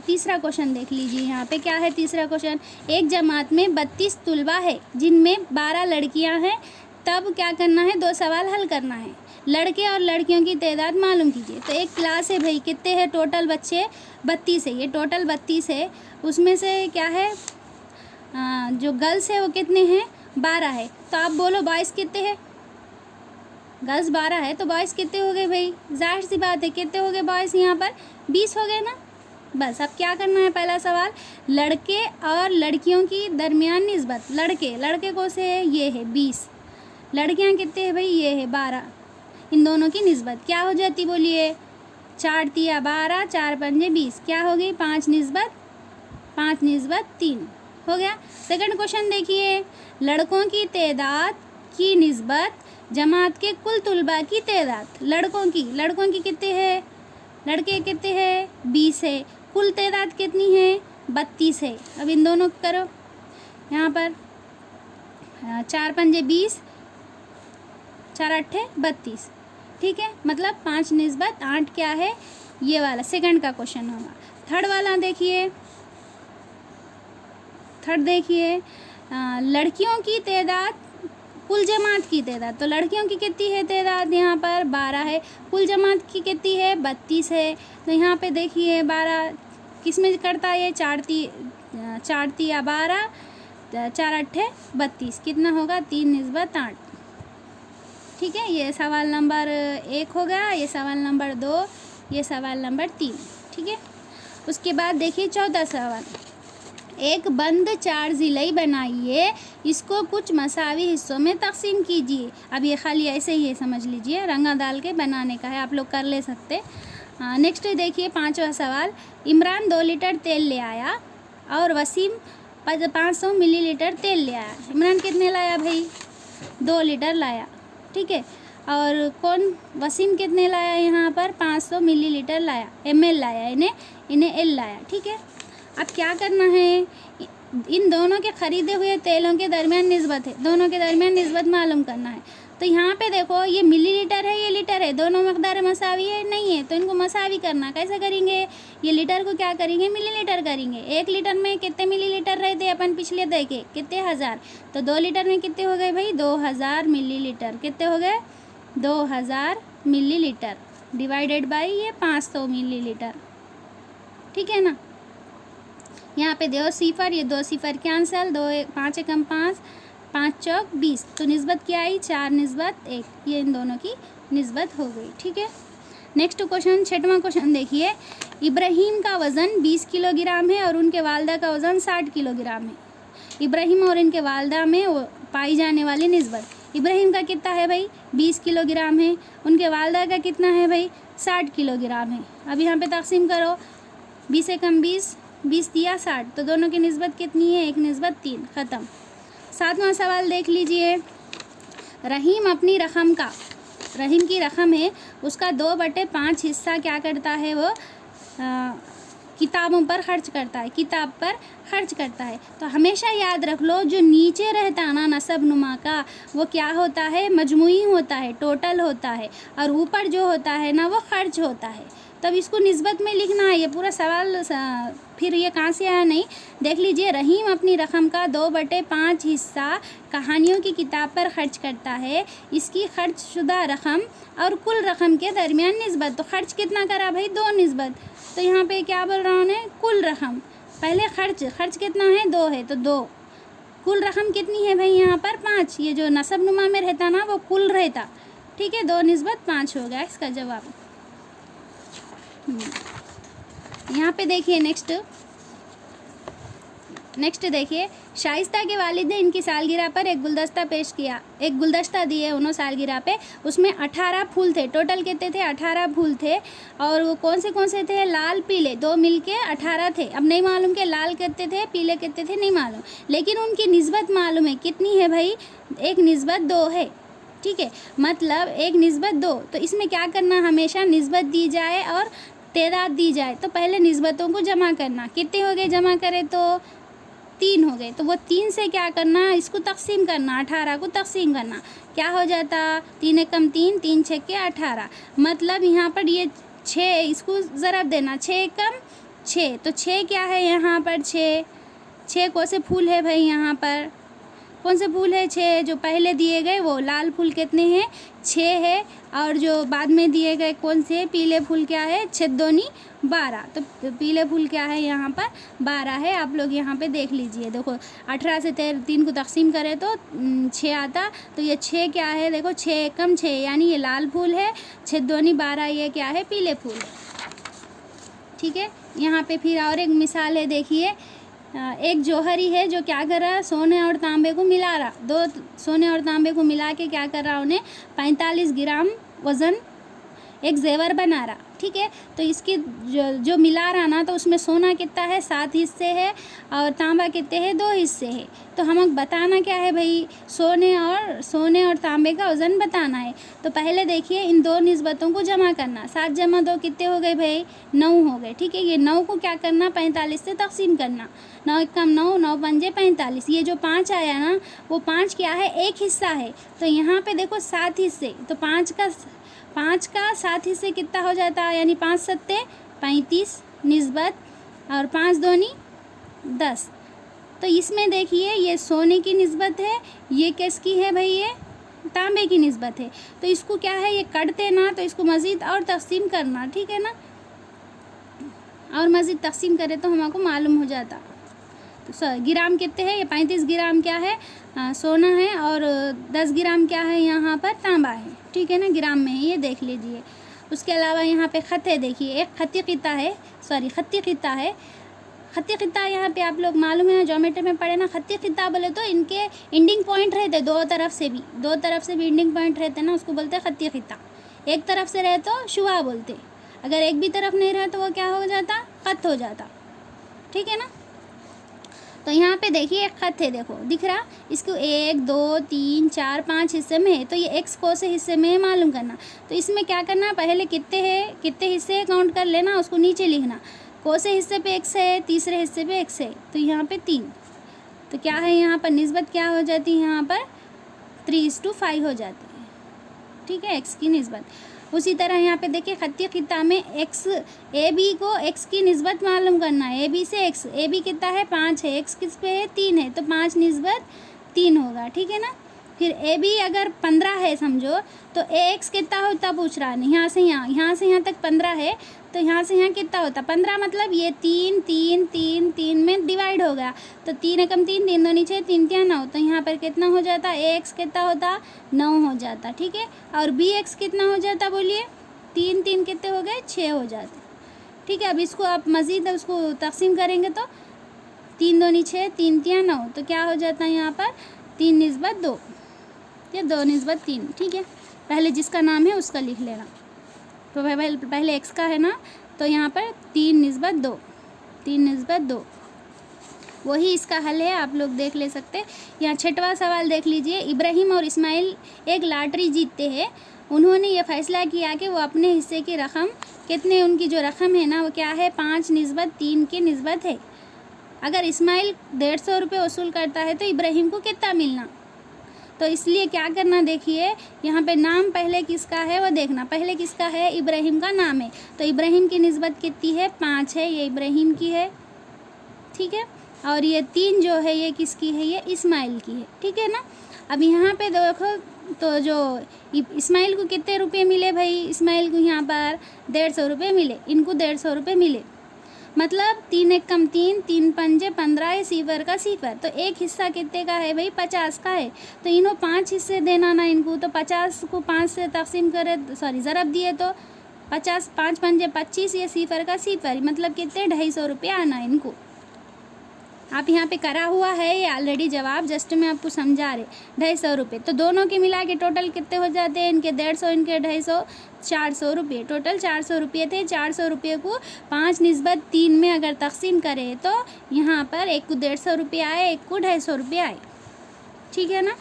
Speaker 1: तीसरा क्वेश्चन देख लीजिए। यहाँ पे क्या है तीसरा क्वेश्चन, एक जमात में 32 तुलबा है जिनमें 12 लड़कियाँ हैं, तब क्या करना है? 2 सवाल हल करना है। लड़के और लड़कियों की तादाद मालूम कीजिए। तो एक क्लास है भाई, कितने हैं टोटल बच्चे? 32 है, ये टोटल 32 है। उसमें से क्या है जो गर्ल्स है वो कितने हैं? 12 है। तो आप बोलो बॉयज़ कितने हैं? गर्ल्स 12 है, तो बॉयज़ कितने हो गए भाई? जाहिर सी बात है, कितने हो गए बॉयज़ यहाँ पर? 20 हो गए ना। बस अब क्या करना है, पहला सवाल लड़के और लड़कियों की दरमियान निस्बत। लड़के को से है, ये है 20, लड़कियाँ कितने हैं भाई? ये है 12। इन दोनों की निस्बत क्या हो जाती बोलिए? 4 तिया 12, 4 पंजे 20, क्या हो गई? 5/3 हो गया। सेकंड क्वेश्चन देखिए, लड़कों की तादाद की निस्बत जमात के कुल तुलबा की तादाद। लड़कों की कितने हैं? लड़के कितने हैं? 20 है। कुल तादाद कितनी है? 32 है। अब इन दोनों को करो, यहाँ पर 4 पंजे 20, 4 अट्ठे 32, ठीक है। मतलब 5/8 क्या है? ये वाला सेकंड का क्वेश्चन होगा। थर्ड वाला देखिए, लड़कियों की तादाद कुल जमात की तादाद। तो लड़कियों की कितनी है तादाद? यहाँ पर 12 है। कुल जमात की कितनी है? 32 है। तो यहाँ पे देखिए 12 किस में करता है? 4 तिया 12, 4 अट्ठे 32, कितना होगा? 3/8, ठीक है। ये सवाल नंबर 1 हो गया, ये सवाल नंबर 2, ये सवाल नंबर 3, ठीक है। उसके बाद देखिए चौथा सवाल, एक बंद 4 ज़िलाई बनाइए, इसको कुछ मसावी हिस्सों में तकसीम कीजिए। अब ये खाली ऐसे ही है, समझ लीजिए, रंगा डाल के बनाने का है, आप लोग कर ले सकते। नेक्स्ट देखिए 5वां सवाल। इमरान 2 लीटर तेल ले आया और वसीम 500 मिलीलीटर तेल ले आया। इमरान कितने लाया भाई? 2 लीटर लाया, ठीक है। और वसीम कितने लाया? यहाँ पर 500 मिलीलीटर लाया, ml लाया, इन्हें L लाया, ठीक है। अब क्या करना है, इन दोनों के ख़रीदे हुए तेलों के दरमियान निस्बत है, दोनों के दरमियान निस्बत मालूम करना है। तो यहाँ पे देखो ये मिलीलीटर है, ये लीटर है, दोनों मकदार मसावी है नहीं है, तो इनको मसावी करना कैसे करेंगे? ये लीटर को क्या करेंगे? मिलीलीटर करेंगे। 1 लीटर में कितने मिलीलीटर रहते अपन पिछले देखे कितने? 1000। तो 2 लीटर में कितने हो गए भाई? 2000 मिलीलीटर। कितने हो गए? 2000 मिलीलीटर डिवाइडेड बाई ये 500 मिलीलीटर, ठीक है ना। यहाँ पे 2 सिफर, ये 2 सिफर कैंसल, 5 एकम 5, 5 चौक 20, तो निस्बत क्या आई? 4:1। ये इन दोनों की निस्बत हो गई, ठीक है। नेक्स्ट क्वेश्चन, 6वां क्वेश्चन देखिए। इब्राहिम का वज़न 20 किलोग्राम है और उनके वालदा का वज़न 60 किलोग्राम है। इब्राहिम और इनके वालदा में पाई जाने वाली निस्बत। इब्राहिम का कितना है भाई? 20 किलोग्राम है। उनके वालदा का कितना है भाई? 60 किलोग्राम है। अब यहाँ पे तकसीम करो, 20 एकम 20, 20 दिया 60, तो दोनों की निस्बत कितनी है? 1:3, ख़त्म। 7वां सवाल देख लीजिए। रहीम अपनी रकम का, रहीम की रकम है, उसका 2/5 हिस्सा क्या करता है? वो किताबों पर खर्च करता है, किताब पर खर्च करता है। तो हमेशा याद रख लो, जो नीचे रहता है ना नसब नुमा का, वो क्या होता है? मजमुई होता है, टोटल होता है, और ऊपर जो होता है ना वो खर्च होता है। तब इसको निस्बत में लिखना है। ये पूरा सवाल फिर ये कहाँ से आया नहीं, देख लीजिए। रहीम अपनी रकम का 2/5 हिस्सा कहानियों की किताब पर खर्च करता है। इसकी खर्चशुदा रकम और कुल रकम के दरमियान निस्बत। तो खर्च कितना करा भाई? 2 निस्बत। तो यहाँ पे क्या बोल रहा हूँ? कुल रकम। पहले खर्च कितना है? 2 है, तो 2। कुल रकम कितनी है भाई? यहाँ पर 5। ये जो नसब नुमा में रहता ना वो कुल रहता, ठीक है। 2:5 हो गया इसका जवाब। यहाँ पे देखिए नेक्स्ट देखिए। शाइस्ता के वालिद ने इनकी सालगिरह पर एक गुलदस्ता पेश किया, एक गुलदस्ता दिए उन्होंने सालगिरह पे। उसमें 18 फूल थे, टोटल कितने थे? 18 फूल थे। और वो कौन से थे? लाल पीले, 2 मिलके 18 थे। अब नहीं मालूम कि लाल कितने थे, पीले कितने थे, नहीं मालूम, लेकिन उनकी निस्बत मालूम है। कितनी है भाई? 1:2 है, ठीक है। मतलब 1:2। तो इसमें क्या करना? हमेशा निस्बत दी जाए और तादाद दी जाए। तो पहले निस्बतों को जमा करना। कितने हो गए? जमा करें तो 3 हो गए। तो वो 3 से क्या करना? इसको तकसीम करना, 18 को तकसीम करना। क्या हो जाता? 3 एकम 3, 3 छक्के 18। मतलब यहाँ पर ये 6, इसको ज़रब देना, 6 एकम 6। तो 6 क्या है यहाँ पर? 6 कौन से फूल है भाई? यहाँ पर कौन से फूल है? 6 जो पहले दिए गए वो लाल फूल कितने हैं? 6 है। और जो बाद में दिए गए कौन से? पीले फूल क्या है? 6×2 12। तो पीले फूल क्या है? यहाँ पर 12 है। आप लोग यहाँ पे देख लीजिए, देखो 18 से 3 को तकसीम करें तो 6 आता। तो ये 6 क्या है? देखो 6 एकम 6, यानी ये लाल फूल है। 6×2 12, ये क्या है? पीले फूल है, ठीक है। यहाँ पे फिर और एक मिसाल है, देखिए। एक जौहरी है जो क्या कर रहा? सोने और तांबे को मिला रहा। 2 सोने और तांबे को मिला के क्या कर रहा? उन्हें 45 ग्राम वज़न एक जेवर बना रहा, ठीक है। तो इसकी जो मिला रहा ना, तो उसमें सोना कितना है? 7 हिस्से है, और तांबा कितने हैं? 2 हिस्से है। तो हमें बताना क्या है भाई? सोने और तांबे का वज़न बताना है। तो पहले देखिए इन 2 निस्बतों को जमा करना। 7 जमा 2 कितने हो गए भाई? 9 हो गए, ठीक है। ये 9 को क्या करना? 45 से तकसीम करना। 9 एकम 9, 9 पंजे 45। ये जो 5 आया ना, वो 5 क्या है? एक हिस्सा है। तो यहाँ पे देखो 7 हिस्से, तो 5 का 7 हिस्से कितना हो जाता है? यानी 5 सत्ते 35 निस्बत, और 5×2 10। तो इसमें देखिए ये सोने की निस्बत है, ये किसकी है भाई? ये तांबे की निस्बत है। तो इसको क्या है? ये कटते ना, तो इसको मज़ीद और तकसीम करना, ठीक है ना। और मज़ीद तकसीम करें तो हमको मालूम हो जाता। तो ग्राम कितने हैं? ये 35 ग्राम क्या है? सोना है, और 10 ग्राम क्या है? यहाँ पर तांबा है, ठीक है ना। ग्राम में है, ये देख लीजिए। उसके अलावा यहाँ पे ख़त है, देखिए। एक खत्ती क़िता है, खत्ती खिता यहाँ पे आप लोग मालूम है ज्योमेट्री में पढ़े ना, खत्ती खिता बोले तो इनके एंडिंग पॉइंट रहते दो तरफ से भी एंडिंग पॉइंट रहते ना, उसको बोलते हैं खत्ती खिता। एक तरफ से रहे तो शुआ बोलते, अगर एक भी तरफ नहीं रहे तो वो क्या हो जाता, खत हो जाता, ठीक है ना। तो यहाँ पे देखिए एक खत है, देखो दिख रहा, इसको 1 2 3 4 5 हिस्से में है, तो ये x कौन से हिस्से में है मालूम करना। तो इसमें क्या करना, पहले कितने हिस्से काउंट कर लेना, उसको नीचे लिखना, कौन से हिस्से पे x है, तीसरे हिस्से पे x है, तो यहाँ पे 3। तो क्या है यहाँ पर निस्बत क्या हो जाती है, यहाँ पर 3:5 हो जाती है, ठीक है, x की निस्बत। उसी तरह यहाँ पे देखिए खत्ती खिता में x ए बी को x की निस्बत मालूम करना है, ए बी से x, ए बी कितना है 5 है, x किस पे है 3 है, तो 5 निस्बत 3 होगा, ठीक है ना। फिर ए बी अगर 15 है समझो, तो ए एक्स कितना होता पूछ रहा है, यहाँ से यहाँ तक 15 है, तो यहाँ से यहाँ कितना होता 15, मतलब ये 3 3 3 3 में डिवाइड हो गया, तो 3 एकम 3, 3 दूनी 6, 3 3 9, तो यहाँ पर कितना हो जाता, ए एक्स कितना होता 9 हो जाता, ठीक है। और बी एक्स कितना हो जाता बोलिए, 3 3 कितने हो गए 6 हो जाते, ठीक है। अब इसको आप मज़ीद उसको तकसीम करेंगे तो 3 दूनी 6, 3 3 9, तो क्या हो जाता है यहाँ पर 3:2 या 2:3, ठीक है। पहले जिसका नाम है उसका लिख लेना, तो पहले एक्स का है ना, तो यहाँ पर 3:2, 3:2 वही इसका हल है, आप लोग देख ले सकते। यहाँ 6वां सवाल देख लीजिए, इब्राहिम और इस्माइल एक लॉटरी जीतते हैं, उन्होंने ये फैसला किया कि वो अपने हिस्से की रकम कितने, उनकी जो रकम है ना वो क्या है 5:3 की निस्बत है। अगर इस्माइल 150 रुपये वसूल करता है तो इब्राहिम को कितना मिलना, तो इसलिए क्या करना, देखिए यहाँ पे नाम पहले किसका है वो देखना, पहले किसका है इब्राहिम का नाम है, तो इब्राहिम की निस्बत कितनी है 5 है, ये इब्राहिम की है, ठीक है। और ये 3 जो है ये किसकी है, ये इस्माइल की है, ठीक है ना। अब यहाँ पे देखो तो जो इस्माइल को कितने रुपये मिले भाई, इस्माइल को यहाँ पर 150 रुपये मिले, इनको 150 रुपये मिले, मतलब 3 एकम 3, 3 पंजे 15 है, सिफर का सिफर, तो एक हिस्सा कितने का है भाई 50 का है, तो इन्हों 5 हिस्से देना ना इनको, तो 50 को 5 से तकसीम करे, सॉरी ज़रब दिए तो 50, 5 पंजे 25, ये सिफर का सिफर, मतलब कितने 250 रुपये आना इनको। आप यहाँ पे करा हुआ है ये ऑलरेडी जवाब, जस्ट मैं आपको समझा रहे, 250 रुपये, तो दोनों के मिला के टोटल कितने हो जाते हैं, इनके 150 इनके 250, 400 रुपये, टोटल 400 रुपये थे। 400 रुपये को 5:3 में अगर तकसीम करें तो यहाँ पर एक को 150 रुपये आए, एक को 250 रुपये आए, ठीक है ना।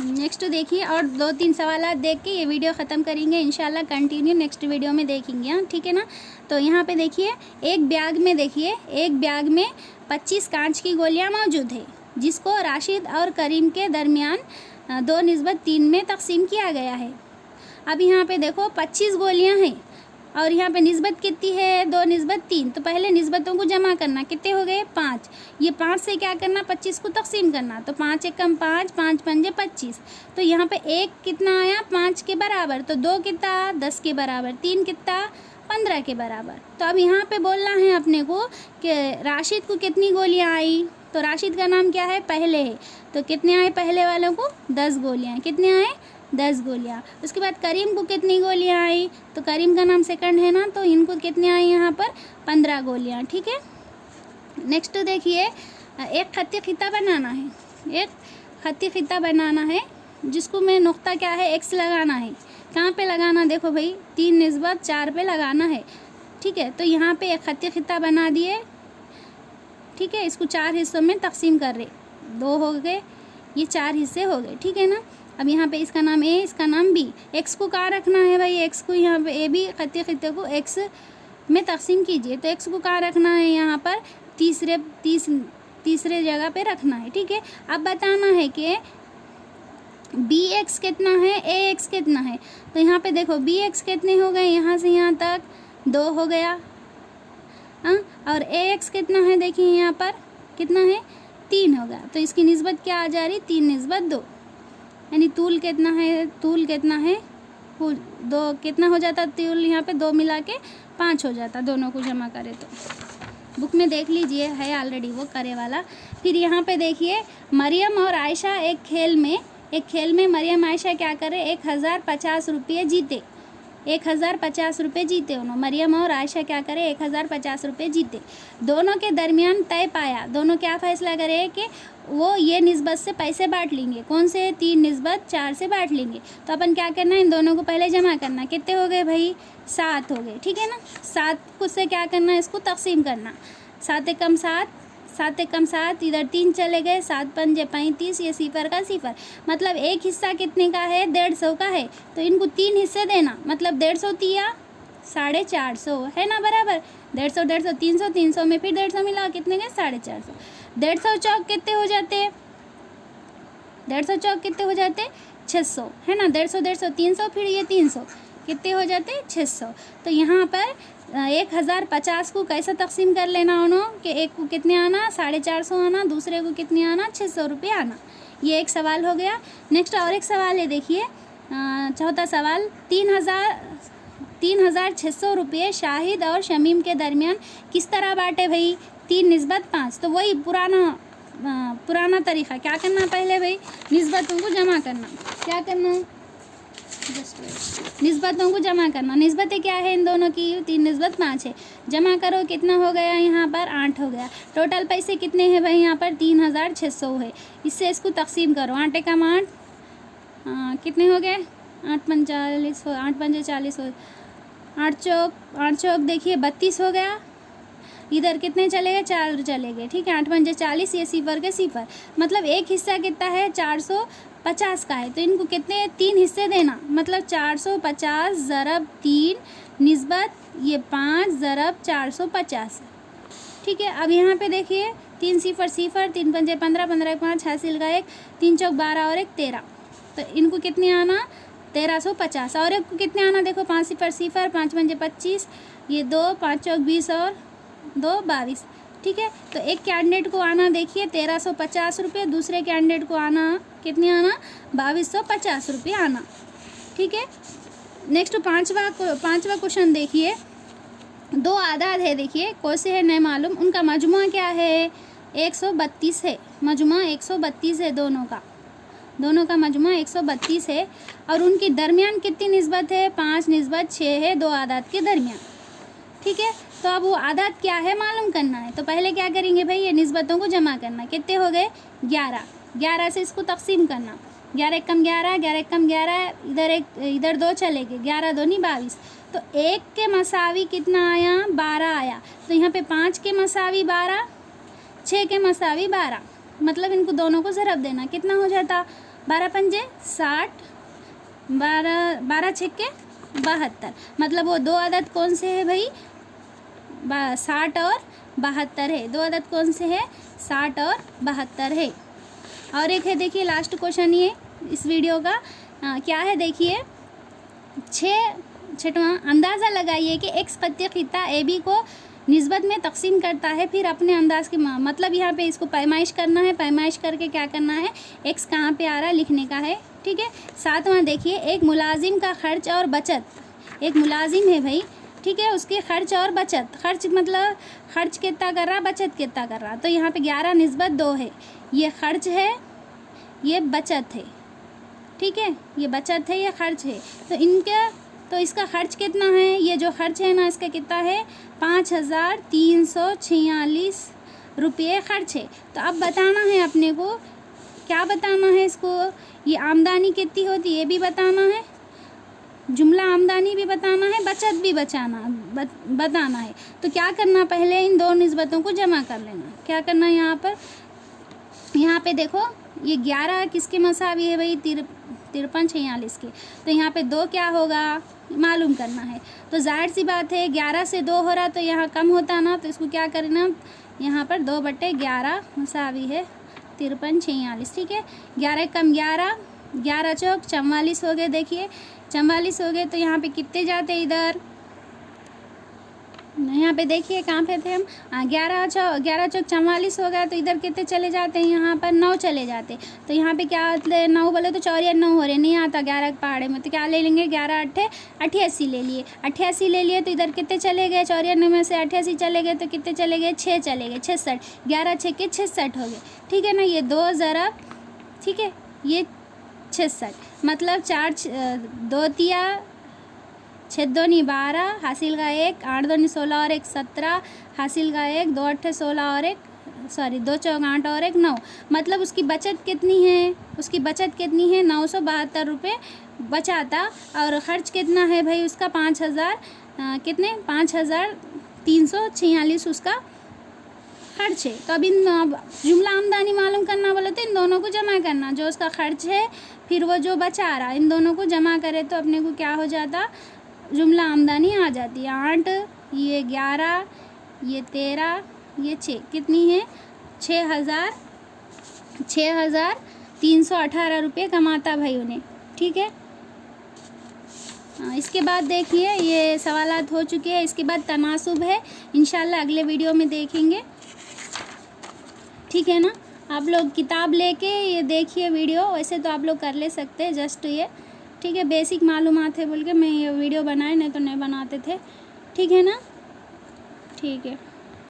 Speaker 1: नेक्स्ट देखिए, और 2-3 सवाल देख के ये वीडियो ख़त्म करेंगे इंशाल्लाह, कंटिन्यू नेक्स्ट वीडियो में देखेंगे, हाँ ठीक है ना। तो यहाँ पे देखिए एक बैग में 25 कांच की गोलियाँ मौजूद है, जिसको राशिद और करीम के दरमियान 2:3 में तकसीम किया गया है। अब यहाँ पे देखो 25 गोलियाँ हैं और यहाँ पे निस्बत कितनी है 2:3, तो पहले निस्बतों को जमा करना, कितने हो गए 5, ये 5 से क्या करना 25 को तकसीम करना, तो 5 एकम 5, 5 पंजे 25, तो यहाँ पे 1 कितना आया 5 के बराबर, तो 2 कितना 10 के बराबर, 3 कितना 15 के बराबर। तो अब यहाँ पे बोलना है अपने को कि राशिद को कितनी गोलियाँ आई, तो राशिद का नाम क्या है पहले है, तो कितने आए पहले वालों को 10 गोलियाँ, कितने आए 10 गोलियाँ। उसके बाद करीम को कितनी गोलियाँ आई, तो करीम का नाम सेकंड है ना, तो इनको कितने आई यहाँ पर 15 गोलियाँ, ठीक है। नेक्स्ट देखिए एक खत्ती खिता बनाना है, जिसको मैं नुक्ता क्या है एक्स लगाना है, कहाँ पे लगाना देखो भाई 3:4 पे लगाना है, ठीक है। तो यहाँ पे एक खत्ती खिता बना दिए, ठीक है, इसको 4 हिस्सों में तकसीम कर रहे, 2 हो गए, ये 4 हिस्से हो गए, ठीक है ना। अब यहाँ पे इसका नाम ए, इसका नाम बी, एक्स को कहाँ रखना है भाई, एक्स को यहाँ पे ए बी खत्ती खिते को एक्स में तकसीम कीजिए, तो एक्स को कहाँ रखना है यहाँ पर तीसरे जगह पे रखना है, ठीक है। अब बताना है कि बी एक्स कितना है, ए एक्स कितना है, तो यहाँ पे देखो बी एक्स कितने हो गए, यहाँ से यहाँ तक 2 हो गया, हाँ, और ए एक्स कितना है देखिए यहाँ पर कितना है 3 हो गया, तो इसकी निस्बत क्या आ जा रही 3:2, यानी तूल कितना है 2 कितना हो जाता, तूल यहाँ पे 2 मिला के 5 हो जाता, दोनों को जमा करे तो बुक में देख लीजिए है ऑलरेडी वो करे वाला। फिर यहाँ पे देखिए मरियम और आयशा एक खेल में मरियम आयशा क्या करे 1050 रुपये जीते, 1050 रुपये जीते उन्होंने। मरियम और आयशा क्या करे, 1050 रुपये जीते। दोनों के दरमियान तय पाया, दोनों क्या फ़ैसला करे कि वो ये निस्बत से पैसे बांट लेंगे। कौन से? 3:4 से बांट लेंगे। तो अपन क्या करना है, इन दोनों को पहले जमा करना। कितने हो गए भाई? 7 हो गए, ठीक है ना। 7 को से क्या करना है, इसको तकसीम करना। 7 एकम 7, 7 एकम 7, इधर 3 चले गए, 7 पंजे 35, ये सिफर का सिफर। मतलब एक हिस्सा कितने का है? 150 का है। तो इनको 3 हिस्से देना, मतलब 150 तिया 450 है ना, बराबर। 150 150 300, 300 में फिर 150 मिला, कितने गए? 450। 150 चौक कितने हो जाते? 150 चौक कितने हो जाते? 600 है ना। 150 150 300, फिर ये 300, कितने हो जाते? 600। तो यहाँ पर 1050 को कैसे तकसीम कर लेना उन्होंने कि एक को कितने आना? 450 आना, दूसरे को कितने आना? 600 रुपये आना। ये एक सवाल हो गया। नेक्स्ट और एक सवाल है, देखिए चौथा सवाल। 3600 रुपये शाहिद और शमीम के दरमियान किस तरह बांटे भाई? 3:5। तो वही पुराना तरीक़ा, क्या करना पहले भाई? निस्बतों को जमा करना। क्या करना? निस्बतों को जमा करना। निस्बतें क्या है इन दोनों की? 3:5 है। जमा करो, कितना हो गया यहाँ पर? 8 हो गया। टोटल पैसे कितने हैं भाई यहाँ पर? 3600 है। इससे इसको तकसीम करो। 8 एकम 8, कितने हो गए? 8 पंजे 40 हो, 8 पंजे 40 हो, 8 चौक देखिए 32 हो गया। इधर कितने चले गए? 4 चले गए, ठीक है। 8 पंजे 40, ये सिफर के सिफर। मतलब एक हिस्सा कितना है? 450 का है। तो इनको कितने? 3 हिस्से देना, मतलब 450 ज़रब 3 निस्बत ये 5 ज़रब 450, ठीक है। अब यहाँ पे देखिए 3 सिफर सिफर, 3 पंजे 15, 15 एक 5, हासिल का 1, 3 चौक 12 और 1 13। तो इनको कितने आना? 1350। और एक को कितने आना? देखो 5 सिफर सिफर, 5 पंजे 25, ये 2, 5 चौक 20 और 2 22, ठीक है। तो एक कैंडिडेट को आना देखिए 1350 रुपये, दूसरे कैंडिडेट को आना कितने आना? 2250 रुपये आना, ठीक है। नेक्स्ट पाँचवा क्वेश्चन देखिए। 2 आदाद है, देखिए कौन से है नहीं मालूम, उनका मजमुआ क्या है? 132 है। मजमुआ 132 है दोनों का मजमुआ 132 है। और उनके दरमियान कितनी निस्बत है? 5:6 है, 2 आदाद के दरमियान, ठीक है। तो अब वो आदाद क्या है मालूम करना है। तो पहले क्या करेंगे भाई? ये निस्बतों को जमा करना। कितने हो गए? 11। 11 से इसको तकसीम करना। 11 एकम 11, 11 एकम 11, इधर 2 चले गए, 11 दूनी 22। तो 1 के मसावी कितना आया? 12 आया। तो यहाँ पे 5 के मसावी 12, 6 के मसावी 12, मतलब इनको दोनों को ज़रब देना। कितना हो जाता? 12 पंजे 60, 12 छक्के 72। मतलब वो 2 आदत कौन से है भाई? 60 और 72 है। 2 आदत कौन से है? 60 और 72 है। और एक है, देखिए लास्ट क्वेश्चन ये इस वीडियो का क्या है, देखिए 6वां अंदाज़ा लगाइए कि एक्स प्रत्येक खिता ए बी को निस्बत में तकसीम करता है, फिर अपने अंदाज के मतलब यहाँ पे इसको पैमाइश करना है। पैमाइश करके क्या करना है? एक्स कहाँ पे आ रहा है लिखने का है, ठीक है। 7वां देखिए, एक मुलाजिम का खर्च और बचत। एक मुलाजिम है भाई, ठीक है, उसके खर्च और बचत। खर्च मतलब खर्च कितना कर रहा, बचत कितना कर रहा। तो यहाँ पे 11:2 है। ये खर्च है, ये बचत है, ठीक है। ये बचत है, ये खर्च है। तो इसका खर्च कितना है? ये जो खर्च है ना, इसका कितना है? 5346 रुपये खर्च है। तो अब बताना है अपने को, क्या बताना है इसको? ये आमदनी कितनी होती है ये भी बताना है, जुमला आमदनी भी बताना है, बचत भी बताना है। तो क्या करना? पहले इन 2 निस्बतों को जमा कर लेना। क्या करना है यहाँ पर? यहाँ पे देखो ये 11 किसके मसावी है भाई? 5346 के। तो यहाँ पे 2 क्या होगा मालूम करना है। तो जाहिर सी बात है 11 से 2 हो रहा, तो यहाँ कम होता ना, तो इसको क्या करना? यहाँ पर 2/11 मसावी है 5346, ठीक है। 11 कम 11, 11 चौक 44 हो गए। देखिए 44 हो गए। तो यहाँ पे कितने जाते? इधर यहाँ पे देखिए कहाँ पे थे हम? 11 चौक 44 हो गया। तो इधर कितने चले जाते हैं? यहाँ पर 9 चले जाते। तो यहाँ पे क्या 9 बोले तो 94 हो रहे, नहीं आता 11 के पहाड़े में। तो क्या ले लेंगे? 11 8 88 ले लिए। 88 ले लिए तो इधर कितने चले गए? 94 में से 88 चले गए तो कितने चले गए? 6 चले गए, 66। 11 छक्के 66 हो गए, ठीक है ना। ये 2 ज़रब, ठीक है, ये 66, मतलब 4 2 तिया 6 दूनी 12, हासिल का 1, 8 दूनी 16 और 1 17, हासिल का 1, 2 अट्ठे 16 और 1 2 चौक 8 और 1 9। मतलब उसकी बचत कितनी है, उसकी बचत कितनी है 972 रुपये बचा था। और ख़र्च कितना है भाई उसका 5000 कितने 5346 उसका खर्च है। तो अब जुमला आमदनी मालूम करना बोले तो इन दोनों को जमा करना, जो उसका खर्च है फिर वो जो बचा रहा, इन दोनों को जमा करे तो अपने को क्या हो जाता, जुमला आमदनी आ जाती है। 8 ये 11 ये 13 ये 6 कितनी है 6318 रुपये कमाता भाई उन्हें। ठीक है, इसके बाद देखिए ये सवालात हो चुके हैं। इसके बाद तनासुब है, इंशाल्लाह अगले वीडियो में देखेंगे। ठीक है ना, आप लोग किताब लेके ये देखिए वीडियो, वैसे तो आप लोग कर ले सकते हैं जस्ट ये। ठीक है, बेसिक मालूमात है बोल के मैं ये वीडियो बनाए, नहीं तो नहीं बनाते थे। ठीक है ना, ठीक है।